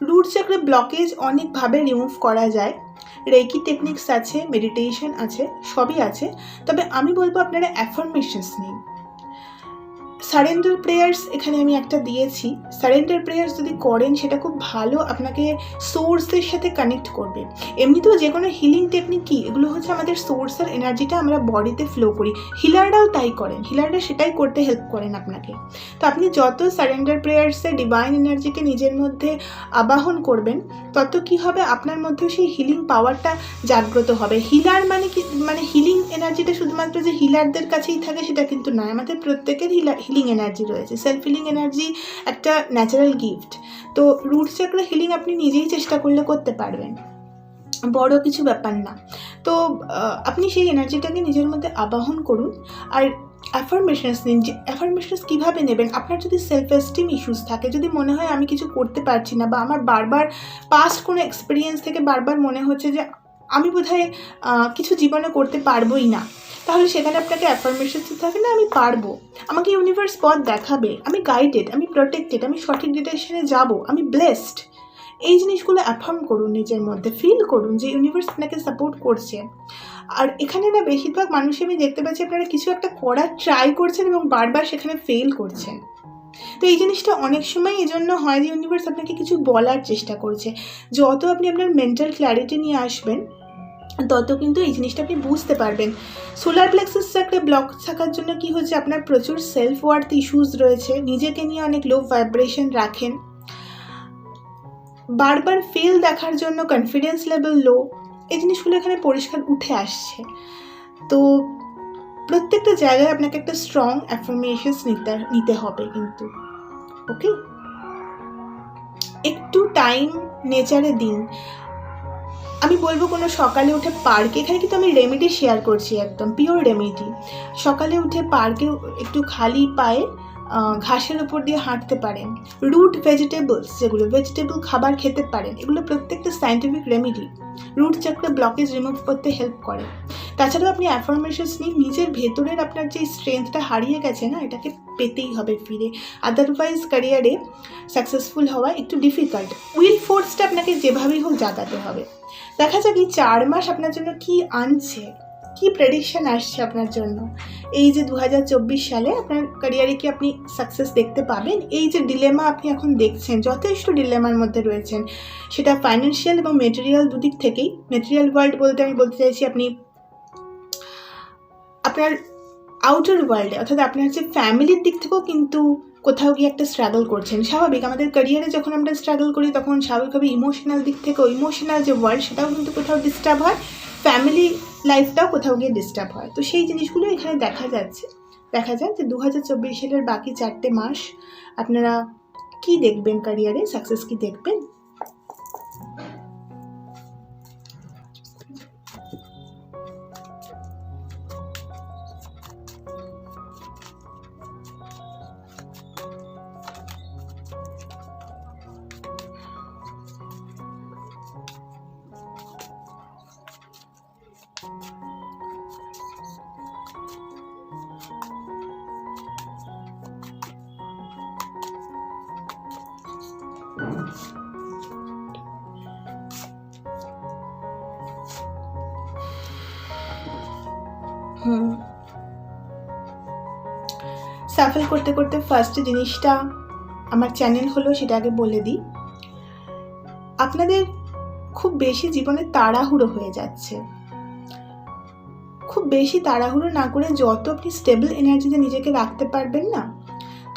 রুট চক্রে ব্লকেজ অনেকভাবে রিমুভ করা যায়, রেকি টেকনিক্স আছে, মেডিটেশন আছে, সবই আছে। তবে আমি বলবো আপনারা অ্যাফার্মেশনস নিন। সারেন্ডার প্রেয়ার্স এখানে আমি একটা দিয়েছি। সারেন্ডার প্রেয়ার্স যদি করেন সেটা খুব ভালো আপনাকে সোর্সের সাথে কানেক্ট করবে। এমনিতেও যে কোনো হিলিং টেকনিক কি, এগুলো হচ্ছে আমাদের সোর্সের এনার্জিটা আমরা বডিতে ফ্লো করি। হিলাররাও তাই করেন, হিলাররা সেটাই করতে হেল্প করেন আপনাকে। তো আপনি যত সারেন্ডার প্রেয়ার্সে ডিভাইন এনার্জিকে নিজের মধ্যে আবাহন করবেন, তত কি হবে, আপনার মধ্যেও সেই হিলিং পাওয়ারটা জাগ্রত হবে। হিলার মানে কি, মানে হিলিং এনার্জিটা শুধুমাত্র যে হিলারদের কাছেই থাকে সেটা কিন্তু নয়, আমাদের প্রত্যেকের হিলিং এনার্জি রয়েছে। সেলফ হিলিং এনার্জি একটা ন্যাচারাল গিফট। তো রুট চক্র হিলিং আপনি নিজেই চেষ্টা করলে করতে পারবেন, বড় কিছু ব্যাপার না। তো আপনি সেই এনার্জিটাকে নিজের মধ্যে আবাহন করুন। আর অ্যাফার্মেশনস নিন। যে অ্যাফার্মেশনস কীভাবে নেবেন, আপনার যদি সেলফ এস্টিম ইস্যুস থাকে, যদি মনে হয় আমি কিছু করতে পারছি না, বা আমার বারবার পাস্ট কোনো এক্সপিরিয়েন্স থেকে বারবার মনে হচ্ছে যে আমি বোধহয় কিছু জীবনে করতে পারবোই না, তাহলে সেখানে আপনাকে অ্যাফার্মেশনস থাকে না, আমি পারবো, আমাকে ইউনিভার্স পথ দেখাবে, আমি গাইডেড, আমি প্রোটেক্টেড, আমি সঠিক ডিরেকশনে যাব, আমি ব্লেসড। এই জিনিসগুলো অ্যাফার্ম করুন, নিজের মধ্যে ফিল করুন যে ইউনিভার্স আপনাকে সাপোর্ট করছে। আর এখানে না বেশিরভাগ মানুষই আমি দেখতে পাচ্ছি আপনারা কিছু একটা করার ট্রাই করছেন এবং বারবার সেখানে ফেল করছেন। তো এই জিনিসটা অনেক সময় এই জন্য হয় যে ইউনিভার্স আপনাকে কিছু বলার চেষ্টা করছে। যত আপনি আপনার মেন্টাল ক্ল্যারিটি নিয়ে আসবেন, তত কিন্তু এই জিনিসটা আপনি বুঝতে পারবেন। সোলার প্লেক্সাস চক্রে ব্লক থাকার জন্য কি হচ্ছে, আপনার প্রচুর সেলফ ওয়ার্থ ইস্যুস রয়েছে, নিজেকে নিয়ে অনেক লো ভাইব্রেশন রাখেন, বারবার ফেল দেখার জন্য কনফিডেন্স লেভেল লো, এই জিনিসগুলো এখানে পরিষ্কার উঠে আসছে। তো প্রত্যেকটা জায়গায় আপনাকে একটা স্ট্রং অ্যাফার্মেশনস নিতে হবে কিন্তু, ওকে? একটু টাইম নেচারে দিন। আমি বলবো কোনো সকালে উঠে পার্কে, এখানে কিন্তু আমি রেমেডি শেয়ার করছি, একদম পিওর রেমেডি। সকালে উঠে পার্কে একটু খালি পায়ে ঘাসের উপর দিয়ে হাঁটতে পারেন, রুট ভেজিটেবলস যেগুলো ভেজিটেবল খাবার খেতে পারেন, এগুলো প্রত্যেকটা সায়েন্টিফিক রেমেডি রুট চক্রে ব্লকেজ রিমুভ করতে হেল্প করে। তাছাড়াও আপনি অ্যাফার্মেশনস নিয়ে নিজের ভেতরের আপনার যে স্ট্রেংথটা হারিয়ে গেছে না, এটাকে পেতেই হবে ফিরে, আদারওয়াইজ ক্যারিয়ারে সাকসেসফুল হওয়া একটু ডিফিকাল্ট। উইল ফোর্সটা আপনাকে যেভাবেই হোক জাগাতে হবে। দেখা যাক এই 4 মাস আপনার জন্য কি আনছে, কি প্রেডিকশন আসছে আপনার জন্য। এই যে 2024 সালে আপনার ক্যারিয়ারে কি আপনি সাকসেস দেখতে পাবেন? এই যে ডিলেমা আপনি এখন দেখছেন, যথেষ্ট ডিলেমার মধ্যে রয়েছেন, সেটা ফাইন্যান্সিয়াল এবং মেটেরিয়াল দুদিক থেকেই। মেটেরিয়াল ওয়ার্ল্ড বলতে আমি বলতে চাইছি আপনি আপনার আউটার ওয়ার্ল্ডে অর্থাৎ আপনার যে ফ্যামিলির দিক থেকেও কিন্তু কোথাও গিয়ে একটা স্ট্রাগল করছেন। স্বাভাবিক, আমাদের ক্যারিয়ারে যখন আমরা স্ট্রাগল করি তখন স্বাভাবিকভাবে ইমোশনাল দিক থেকেও, ইমোশনাল যে ওয়ার্ল্ড সেটাও কিন্তু কোথাও ডিস্টার্ব হয়, ফ্যামিলি লাইফটাও কোথাও গিয়ে ডিস্টার্ব হয়। তো সেই জিনিসগুলো এখানে দেখা যাচ্ছে। দেখা যাক যে 2024 সালের বাকি 4টে মাস আপনারা কি দেখবেন, ক্যারিয়ারে সাকসেস কি দেখবেন। সাফল করতে করতে ফার্স্ট জিনিসটা আমার চ্যানেল হলো, সেটা আগে বলে দিই। আপনাদের খুব বেশি জীবনে তাড়াহুড়ো হয়ে যাচ্ছে। খুব বেশি তাড়াহুড়ো না করে যত আপনি স্টেবল এনার্জিতে নিজেকে রাখতে পারবেন না,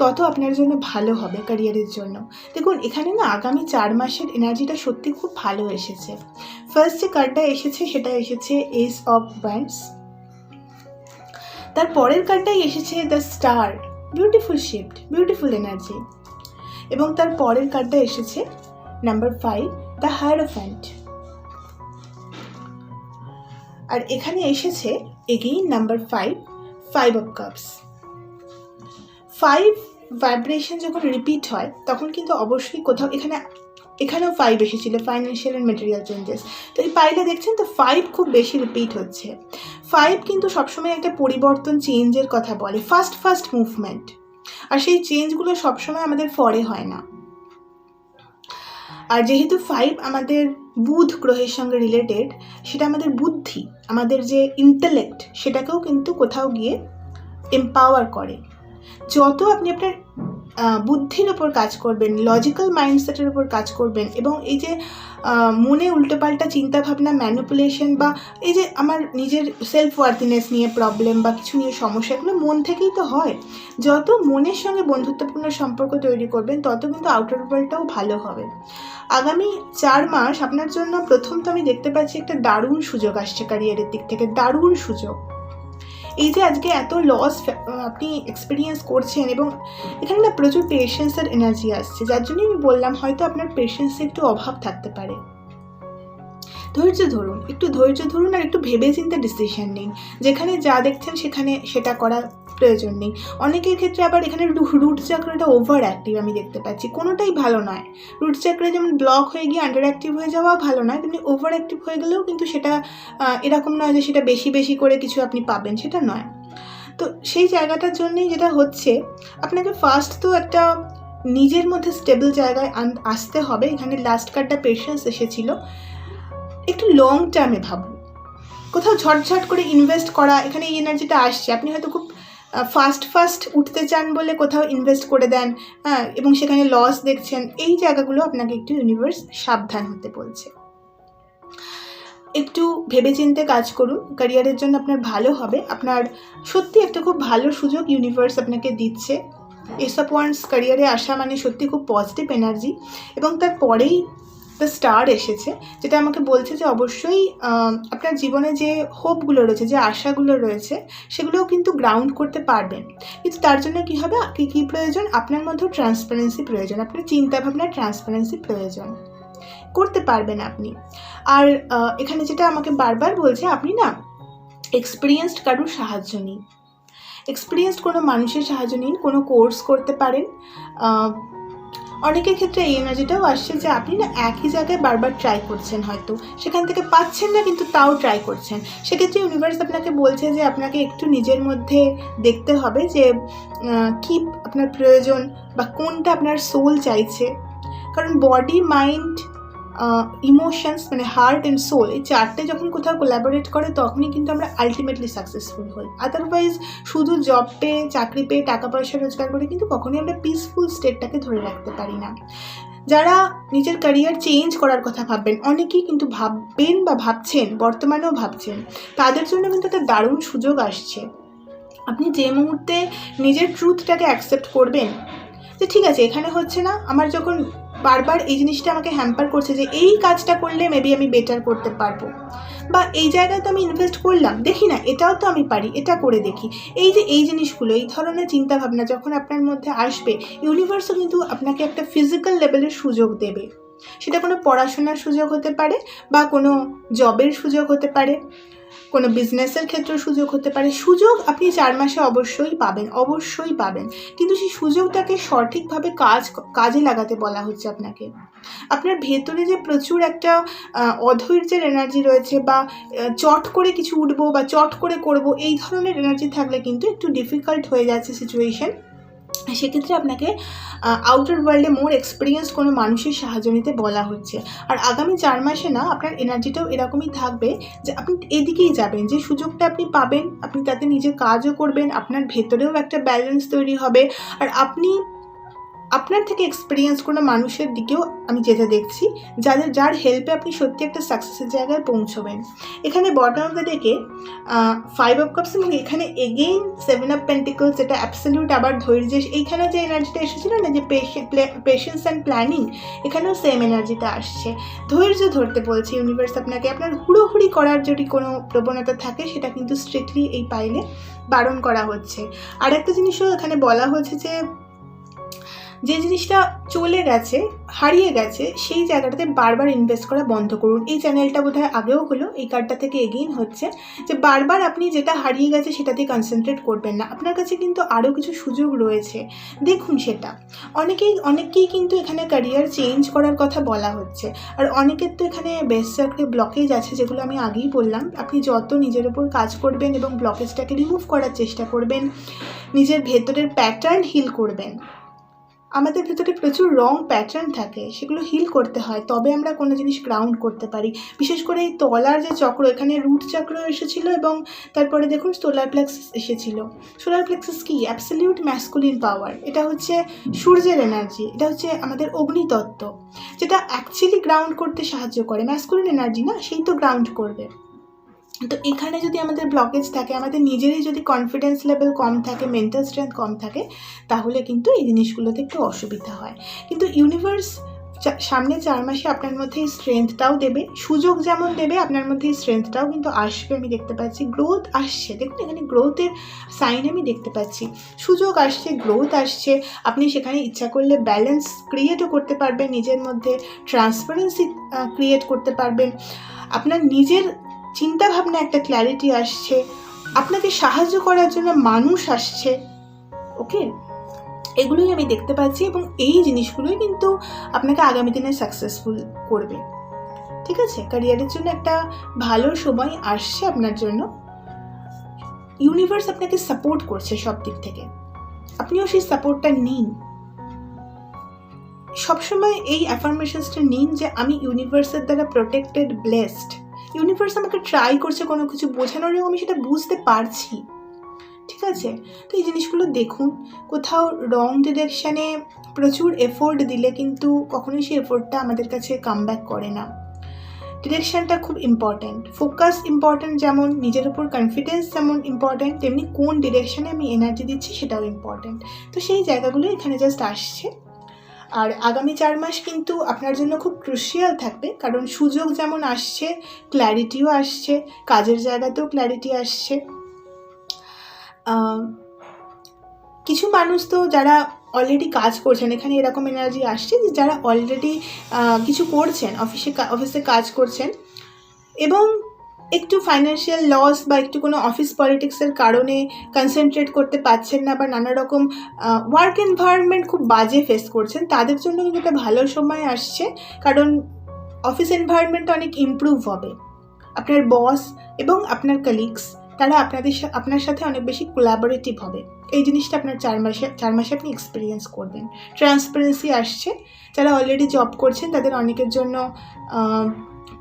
তত আপনার জন্য ভালো হবে ক্যারিয়ারের জন্য। দেখুন এখানে না আগামী 4 মাসের এনার্জিটা সত্যি খুব ভালো এসেছে। ফার্স্ট যে কার্ডটা এসেছে সেটা এসেছে এস অফ ওয়ান্ডস। তার পরের কার্ডটাই এসেছে the star, beautiful shift, beautiful energy. এবং তার পরের কার্ডটা এসেছে নাম্বার 5, দ্য হায়ারোফ্যান্ট। আর এখানে এসেছে again number 5, 5 of cups. 5 vibration যখন রিপিট হয় তখন কিন্তু অবশ্যই কোথাও এখানেও 5 এসেছিল, ফাইন্যান্সিয়াল অ্যান্ড মেটেরিয়াল চেঞ্জেস। তো এই পাইলে দেখছেন তো 5 খুব বেশি রিপিট হচ্ছে। 5 কিন্তু সবসময় একটা পরিবর্তন, চেঞ্জের কথা বলে, ফার্স্ট মুভমেন্ট। আর সেই চেঞ্জগুলো সবসময় আমাদের ফরে হয় না। আর যেহেতু 5 আমাদের বুধ গ্রহের সঙ্গে রিলেটেড, সেটা আমাদের বুদ্ধি, আমাদের যে ইন্টেলেক্ট, সেটাকেও কিন্তু কোথাও গিয়ে এম্পাওয়ার করে। যত আপনি আপনার বুদ্ধির ওপর কাজ করবেন, লজিক্যাল মাইন্ডসেটের ওপর কাজ করবেন, এবং এই যে মনে উল্টোপাল্টা চিন্তাভাবনা, ম্যানিপুলেশন, বা এই যে আমার নিজের সেলফ ওয়ার্থিনেস নিয়ে প্রবলেম বা কিছু নিয়ে সমস্যা, এগুলো মন থেকেই তো হয়। যত মনের সঙ্গে বন্ধুত্বপূর্ণ সম্পর্ক তৈরি করবেন, তত কিন্তু আউটার ওয়ার্ল্ডটাও ভালো হবে। আগামী 4 মাস আপনার জন্য প্রথম তো আমি দেখতে পাচ্ছি একটা দারুণ সুযোগ আসছে ক্যারিয়ারের দিক থেকে, দারুণ সুযোগ। এই যে আজকে এত লস আপনি এক্সপিরিয়েন্স করছেন, এবং এখানে না প্রচুর পেশেন্সের এনার্জি আসছে, যার জন্যই আমি বললাম হয়তো আপনার পেশেন্সের একটু অভাব থাকতে পারে। ধৈর্য ধরুন, একটু ধৈর্য ধরুন, আর একটু ভেবে চিন্তে ডিসিশন নিন। যেখানে যা দেখছেন সেখানে সেটা করা প্রয়োজন নেই। অনেকের ক্ষেত্রে আবার এখানে রুট চক্রটা ওভার অ্যাক্টিভ আমি দেখতে পাচ্ছি, কোনোটাই ভালো নয়। রুট চক্রে যেমন ব্লক হয়ে গিয়ে আন্ডার অ্যাক্টিভ হয়ে যাওয়া ভালো নয়, তেমনি ওভার অ্যাক্টিভ হয়ে গেলেও কিন্তু সেটা এরকম নয় যে সেটা বেশি করে কিছু আপনি পাবেন, সেটা নয়। তো সেই জায়গাটার জন্যই যেটা হচ্ছে, আপনাকে ফার্স্ট তো একটা নিজের মধ্যে স্টেবল জায়গায় আসতে হবে। এখানে লাস্ট কার্ডটা পেশেন্স এসেছিল। একটু লং টার্মে ভাবুন, কোথাও ঝটঝট করে ইনভেস্ট করা, এখানে এই এনার্জিটা আসছে। আপনি হয়তো খুব ফাস্ট উঠতে চান বলে কোথাও ইনভেস্ট করে দেন, হ্যাঁ, এবং সেখানে লস দেখছেন। এই জায়গাগুলো আপনাকে একটু ইউনিভার্স সাবধান হতে বলছে। একটু ভেবেচিন্তে কাজ করুন, ক্যারিয়ারের জন্য আপনার ভালো হবে। আপনার সত্যি একটা খুব ভালো সুযোগ ইউনিভার্স আপনাকে দিচ্ছে। এস অফ ওয়ান্ডস ক্যারিয়ারে আসা মানে সত্যি খুব পজিটিভ এনার্জি। এবং তারপরেই দ্য স্টার এসেছে, যেটা আমাকে বলছে যে অবশ্যই আপনার জীবনে যে হোপগুলো রয়েছে, যে আশাগুলো রয়েছে, সেগুলোও কিন্তু গ্রাউন্ড করতে পারবেন। কিন্তু তার জন্য কী হবে, কী প্রয়োজন, আপনার মধ্যেও ট্রান্সপারেন্সি প্রয়োজন, আপনার চিন্তাভাবনার ট্রান্সপারেন্সি প্রয়োজন, করতে পারবেন আপনি। আর এখানে যেটা আমাকে বারবার বলছে, আপনি না এক্সপিরিয়েন্সড কারুর সাহায্য নিন। এক্সপিরিয়েন্সড কোনো মানুষের সাহায্য নিন, কোনো কোর্স করতে পারেন। অনেকের ক্ষেত্রে এই এনার্জিটাও আসছে যে আপনি না একই জায়গায় বারবার ট্রাই করছেন, হয়তো সেখান থেকে পাচ্ছেন না কিন্তু তাও ট্রাই করছেন। সেক্ষেত্রে ইউনিভার্স আপনাকে বলছে যে আপনাকে একটু নিজের মধ্যে দেখতে হবে যে কী আপনার প্রয়োজন বা কোনটা আপনার সোল চাইছে। কারণ বডি, মাইন্ড, ইমোশনস মানে হার্ট অ্যান্ড সোল, এই চারটে যখন কোথাও কোলাবোরেট করে তখনই কিন্তু আমরা আলটিমেটলি সাকসেসফুল হই। আদারওয়াইজ শুধু জব পেয়ে, চাকরি পেয়ে, টাকা পয়সা রোজগার করে কিন্তু কখনোই আমরা পিসফুল স্টেটটাকে ধরে রাখতে পারি না। যারা নিজের ক্যারিয়ার চেঞ্জ করার কথা ভাববেন, অনেকেই কিন্তু ভাববেন বা ভাবছেন, বর্তমানেও ভাবছেন, তাদের জন্য কিন্তু একটা দারুণ সুযোগ আসছে। আপনি যে মুহূর্তে নিজের ট্রুথটাকে অ্যাকসেপ্ট করবেন যে ঠিক আছে এখানে হচ্ছে না, আমার যখন বারবার এই জিনিসটা আমাকে হ্যাম্পার করছে যে এই কাজটা করলে মেবি আমি বেটার করতে পারবো, বা এই জায়গায় তো আমি ইনভেস্ট করলাম, দেখি না এটাও তো আমি পারি, এটা করে দেখি, এই জিনিসগুলো, এই ধরনের চিন্তাভাবনা যখন আপনার মধ্যে আসবে, ইউনিভার্সও কিন্তু আপনাকে একটা ফিজিক্যাল লেভেলের সুযোগ দেবে। সেটা কোনো পড়াশোনার সুযোগ হতে পারে, বা কোনো জবের সুযোগ হতে পারে, কোনো বিজনেসের ক্ষেত্রে সুযোগ হতে পারে। সুযোগ আপনি 4 মাসে অবশ্যই পাবেন, কিন্তু সেই সুযোগটাকে সঠিকভাবে কাজে লাগাতে বলা হচ্ছে আপনাকে। আপনার ভেতরে যে প্রচুর একটা অধৈর্যের এনার্জি রয়েছে, বা চট করে কিছু উঠবো বা চট করে করবো, এই ধরনের এনার্জি থাকলে কিন্তু একটু ডিফিকাল্ট হয়ে যাচ্ছে সিচুয়েশন। সেক্ষেত্রে আপনাকে আউটার ওয়ার্ল্ডে মোর এক্সপিরিয়েন্স কোনো মানুষের সাহায্য নিতে বলা হচ্ছে। আর আগামী 4 মাসে না আপনার এনার্জিটাও এরকমই থাকবে যে আপনি এদিকেই যাবেন, যে সুযোগটা আপনি পাবেন আপনি তাতে নিজে কাজও করবেন, আপনার ভেতরেও একটা ব্যালেন্স তৈরি হবে, আর আপনি আপনার থেকে এক্সপিরিয়েন্স কোনো মানুষের দিকেও আমি যেটা দেখছি, যার হেল্পে আপনি সত্যি একটা সাকসেসের জায়গায় পৌঁছবেন। এখানে বটম অফ দ্য ডেকে 5 অফ কাপস এবং এখানে এগেইন 7 অফ পেন্টিকলস, যেটা অ্যাবসলিউট আবার ধৈর্য। এইখানে যে এনার্জিটা এসেছিল না, যে পেশেন্স অ্যান্ড প্ল্যানিং, এখানেও সেম এনার্জিটা আসছে। ধৈর্য ধরতে বলছে ইউনিভার্স আপনাকে। আপনার হুড়োহুড়ি করার যদি কোনো প্রবণতা থাকে সেটা কিন্তু স্ট্রিক্টলি এই পাইলে বারণ করা হচ্ছে। আর একটা জিনিসও এখানে বলা হচ্ছে যে জিনিসটা চলে গেছে, হারিয়ে গেছে, সেই জায়গাটাতে বারবার ইনভেস্ট করা বন্ধ করুন। এই চ্যানেলটা বোধহয় আগেও হলো, এই কার্ডটা থেকে এগেইন হচ্ছে যে বারবার আপনি যেটা হারিয়ে গেছে সেটাতে কনসেন্ট্রেট করবেন না। আপনার কাছে কিন্তু আরও কিছু সুযোগ রয়েছে, দেখুন সেটা। অনেকেই কিন্তু এখানে ক্যারিয়ার চেঞ্জ করার কথা বলা হচ্ছে। আর অনেকের তো এখানে বেস্ট চাকরি ব্লকেজ আছে, যেগুলো আমি আগেই বললাম। আপনি যত নিজের ওপর কাজ করবেন এবং ব্লকেজটাকে রিমুভ করার চেষ্টা করবেন, নিজের ভেতরের প্যাটার্ন হিল করবেন। আমাদের ভেতরে প্রচুর রং প্যাটার্ন থাকে, সেগুলো হিল করতে হয়, তবে আমরা কোনো জিনিস গ্রাউন্ড করতে পারি। বিশেষ করে এই তলার যে চক্র, এখানে রুট চক্র এসেছিল এবং তারপরে দেখুন সোলার প্লেক্সাস এসেছিল। সোলার প্লেক্সাস কি? অ্যাবসলিউট ম্যাসকুলিন পাওয়ার। এটা হচ্ছে সূর্যের এনার্জি, এটা হচ্ছে আমাদের অগ্নিতত্ত্ব, যেটা অ্যাকচুয়ালি গ্রাউন্ড করতে সাহায্য করে। ম্যাসকুলিন এনার্জি না, সেই তো গ্রাউন্ড করবে। তো এখানে যদি আমাদের ব্লকেজ থাকে, আমাদের নিজেরই যদি কনফিডেন্স লেভেল কম থাকে, মেন্টাল স্ট্রেংথ কম থাকে, তাহলে কিন্তু এই জিনিসগুলোতে একটু অসুবিধা হয়। কিন্তু ইউনিভার্স সামনে 4 মাসে আপনার মধ্যে এই স্ট্রেংথটাও দেবে, সুযোগ যেমন দেবে আপনার মধ্যে এই স্ট্রেংথটাও কিন্তু আসবে। আমি দেখতে পাচ্ছি গ্রোথ আসছে, দেখুন এখানে গ্রোথের সাইন আমি দেখতে পাচ্ছি। সুযোগ আসছে, গ্রোথ আসছে, আপনি সেখানে ইচ্ছা করলে ব্যালেন্স ক্রিয়েটও করতে পারবেন, নিজের মধ্যে ট্রান্সপারেন্সি ক্রিয়েট করতে পারবেন, আপনার নিজের চিন্তাভাবনা একটা ক্ল্যারিটি আসছে, আপনাকে সাহায্য করার জন্য মানুষ আসছে। ওকে, এগুলোই আমি দেখতে পাচ্ছি এবং এই জিনিসগুলোই কিন্তু আপনাকে আগামী দিনে সাকসেসফুল করবে। ঠিক আছে, ক্যারিয়ারের জন্য একটা ভালো সময় আসছে আপনার জন্য। ইউনিভার্স আপনাকে সাপোর্ট করছে সব দিক থেকে, আপনিও সেই সাপোর্টটা নিন। সবসময় এই অ্যাফার্মেশনসটা নিন যে আমি ইউনিভার্সের দ্বারা প্রোটেক্টেড, ব্লেসড। ইউনিভার্স আমাকে ট্রাই করছে কোনো কিছু বোঝানোর এবং আমি সেটা বুঝতে পারছি। ঠিক আছে, তো এই জিনিসগুলো দেখুন। কোথাও রং ডিরেকশানে প্রচুর এফোর্ট দিলে কিন্তু কখনোই সেই এফোর্টটা আমাদের কাছে কামব্যাক করে না। ডিরেকশানটা খুব ইম্পর্ট্যান্ট, ফোকাস ইম্পর্ট্যান্ট, যেমন নিজের উপর কনফিডেন্স যেমন ইম্পর্ট্যান্ট, তেমনি কোন ডিরেকশানে আমি এনার্জি দিচ্ছি সেটাও ইম্পর্ট্যান্ট। তো সেই জায়গাগুলো এখানে জাস্ট আসছে। আর আগামী 4 মাস কিন্তু আপনার জন্য খুব ক্রুশিয়াল থাকবে, কারণ সুযোগ যেমন আসছে, ক্ল্যারিটিও আসছে, কাজের জায়গাতেও ক্ল্যারিটি আসছে। কিছু মানুষ তো যারা অলরেডি কাজ করছেন, এখানে এরকম এনার্জি আসছে যে যারা অলরেডি কিছু করছেন, অফিসে কাজ করছেন এবং একটু ফাইন্যান্সিয়াল লস বা একটু কোনো অফিস পলিটিক্সের কারণে কনসেন্ট্রেট করতে পারছেন না বা নানা রকম ওয়ার্ক এনভায়রনমেন্ট খুব বাজে ফেস করছেন, তাদের জন্য কিন্তু একটা ভালো সময় আসছে। কারণ অফিস এনভায়রনমেন্টটা অনেক ইমপ্রুভ হবে। আপনার বস এবং আপনার কলিগস তারা আপনার সাথে অনেক বেশি কোলাবোরেটিভ হবে। এই জিনিসটা আপনার 4 মাসে আপনি এক্সপিরিয়েন্স করবেন। ট্রান্সপারেন্সি আসছে। যারা অলরেডি জব করছেন তাদের অনেকের জন্য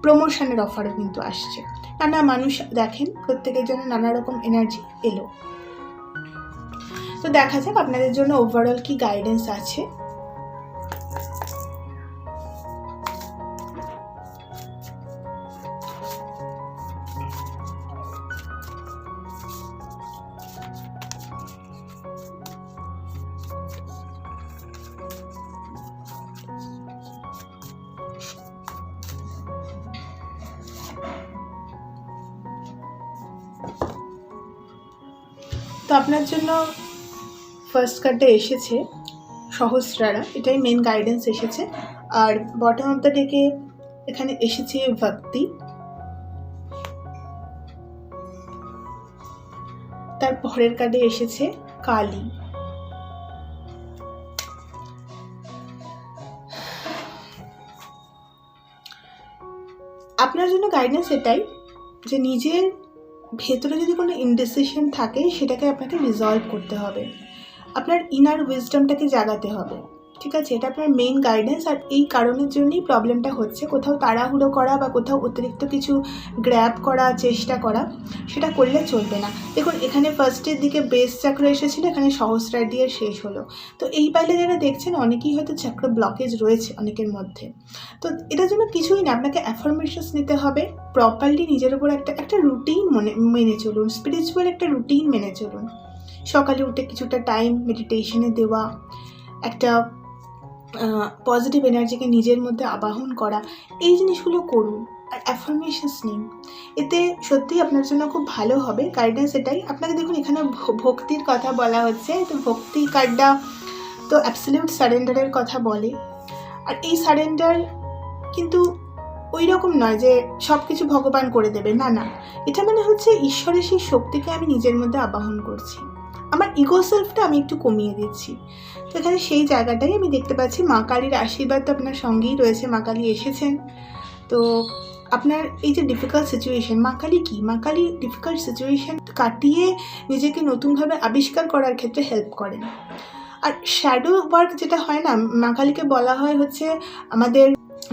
প্রমোশনের অফারও কিন্তু আসছে। নানা মানুষ দেখেন, প্রত্যেকের জন্য নানা রকম এনার্জি এলো। তো দেখা যাক আপনাদের জন্য ওভারঅল কি গাইডেন্স আছে। তো আপনার জন্য ফার্স্ট কার্ডে এসেছে সহস্রারা, এটাই মেন গাইডেন্স এসেছে। আর বটম অফ দ্য ডেকে এখানে এসেছে ভক্তি, তার পরের কার্ডে এসেছে কালী। আপনার জন্য গাইডেন্স এটাই যে নিজের ভেতরে যদি কোনো ইনডিসিশন থাকে সেটাকে আপনাকে রিজলভ করতে হবে, আপনার ইনার উইজডমটাকে জাগাতে হবে, ঠিক আছে? এটা আপনার মেইন গাইডেন্স। আর এই কারণের জন্যই প্রবলেমটা হচ্ছে, কোথাও তাড়াহুড়ো করা বা কোথাও অতিরিক্ত কিছু গ্র্যাব করা, চেষ্টা করা, সেটা করলে চলবে না। দেখুন এখানে ফার্স্টের দিকে বেস চক্র এসেছিলো, এখানে সহস্রার দিয়ে শেষ হলো। তো এই পাইলে যারা দেখছেন অনেকেই হয়তো চক্র ব্লকেজ রয়েছে অনেকের মধ্যে। তো এটার জন্য কিছুই না, আপনাকে অ্যাফার্মেশনস নিতে হবে, প্রপারলি নিজের উপর একটা রুটিন মেনে চলুন, স্পিরিচুয়াল একটা রুটিন মেনে চলুন। সকালে উঠে কিছুটা টাইম মেডিটেশনে দেওয়া, একটা পজিটিভ এনার্জিকে নিজের মধ্যে আবাহন করা, এই জিনিসগুলো করুন। আর অ্যাফার্মেশনস নিন, এতে সত্যিই আপনার জন্য খুব ভালো হবে। গাইডেন্স এটাই। আপনাকে দেখুন এখানে ভক্তির কথা বলা হচ্ছে, তো ভক্তি কার্ডটা তো অ্যাবসলিউট সারেন্ডারের কথা বলে। আর এই সারেন্ডার কিন্তু ওই রকম নয় যে সব কিছু ভগবান করে দেবে, না না, এটা মানে হচ্ছে ঈশ্বরের সেই শক্তিকে আমি নিজের মধ্যে আবাহন করছি, আমার ইগো সেলফটা আমি একটু কমিয়ে দিচ্ছি। তো এখানে সেই জায়গাটাই আমি দেখতে পাচ্ছি। মা কালীর আশীর্বাদ তো আপনার সঙ্গেই রয়েছে, মা কালী এসেছেন। তো আপনার এই যে ডিফিকাল্ট সিচুয়েশন, মা কালী কি? মা কালী ডিফিকাল্ট সিচুয়েশন কাটিয়ে নিজেকে নতুনভাবে আবিষ্কার করার ক্ষেত্রে হেল্প করেন। আর শ্যাডো ওয়ার্ক যেটা হয় না, মা কালীকে বলা হয় হচ্ছে আমাদের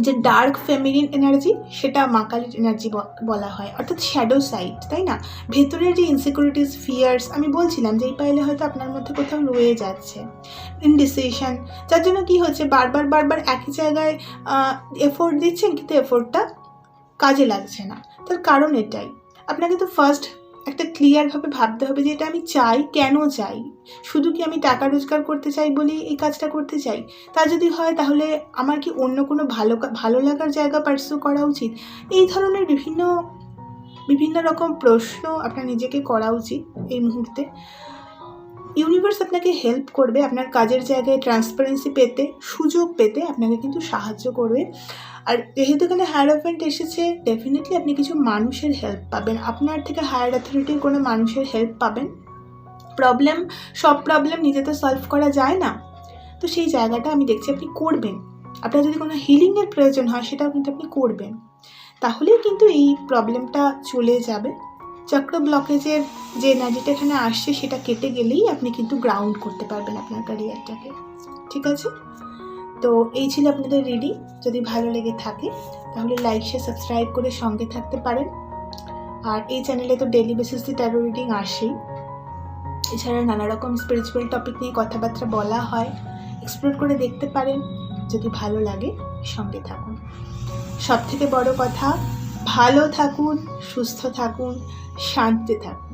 যে ডার্ক ফেমিনিন এনার্জি, সেটা মা কালীর এনার্জি বলা হয়, অর্থাৎ শ্যাডো সাইড, তাই না? ভেতরের যে ইনসিকিউরিটিস, ফিয়ার্স, আমি বলছিলাম যে এই পাইলে হয়তো আপনার মধ্যে কোথাও রয়ে যাচ্ছে ইনডিসিশন, যার জন্য কি হচ্ছে বারবার একই জায়গায় এফোর্ট দিচ্ছেন কিন্তু এফোর্টটা কাজে লাগছে না। তার কারণ এটাই, আপনাকে তো ফার্স্ট একটা ক্লিয়ারভাবে ভাবতে হবে যে এটা আমি চাই, কেন চাই। শুধু কি আমি টাকা রোজগার করতে চাই বলেই এই কাজটা করতে চাই? তা যদি হয় তাহলে আমার কি অন্য কোনো ভালো লাগার জায়গা পার্সু করা উচিত? এই ধরনের বিভিন্ন রকম প্রশ্ন আপনার নিজেকে করা উচিত এই মুহূর্তে। ইউনিভার্স আপনাকে হেল্প করবে, আপনার কাজের জায়গায় ট্রান্সপারেন্সি পেতে, সুযোগ পেতে আপনাকে কিন্তু সাহায্য করবে। আর যেহেতু এখানে হায়ার অথরিটি এসেছে, ডেফিনেটলি আপনি কিছু মানুষের হেল্প পাবেন, আপনার থেকে হায়ার অথরিটির কোনো মানুষের হেল্প পাবেন। সব প্রবলেম নিজে তো সলভ করা যায় না, তো সেই জায়গাটা আমি দেখছি আপনি করবেন। আপনার যদি কোনো হিলিংয়ের প্রয়োজন হয় সেটাও কিন্তু আপনি করবেন, তাহলেই কিন্তু এই প্রবলেমটা চলে যাবে। চক্র ব্লকেজের যে এনার্জিটা এখানে আসছে সেটা কেটে গেলেই আপনি কিন্তু গ্রাউন্ড করতে পারবেন আপনার ক্যারিয়ারটাকে, ঠিক আছে? তো এই ছিল আপনাদের রিডিং। যদি ভালো লেগে থাকে তাহলে লাইক শেয়ার সাবস্ক্রাইব করে সঙ্গে থাকতে পারেন। আর এই চ্যানেলে তো ডেইলি বেসিসে ট্যারো রিডিং আসেই, এছাড়া নানা রকম স্পিরিচুয়াল টপিক নিয়ে কথাবার্তা বলা হয়, এক্সপ্লোর করে দেখতে পারেন। যদি ভালো লাগে সঙ্গে থাকুন। সবথেকে বড় কথা, ভালো থাকুন, সুস্থ থাকুন, শান্তিতে থাকুন।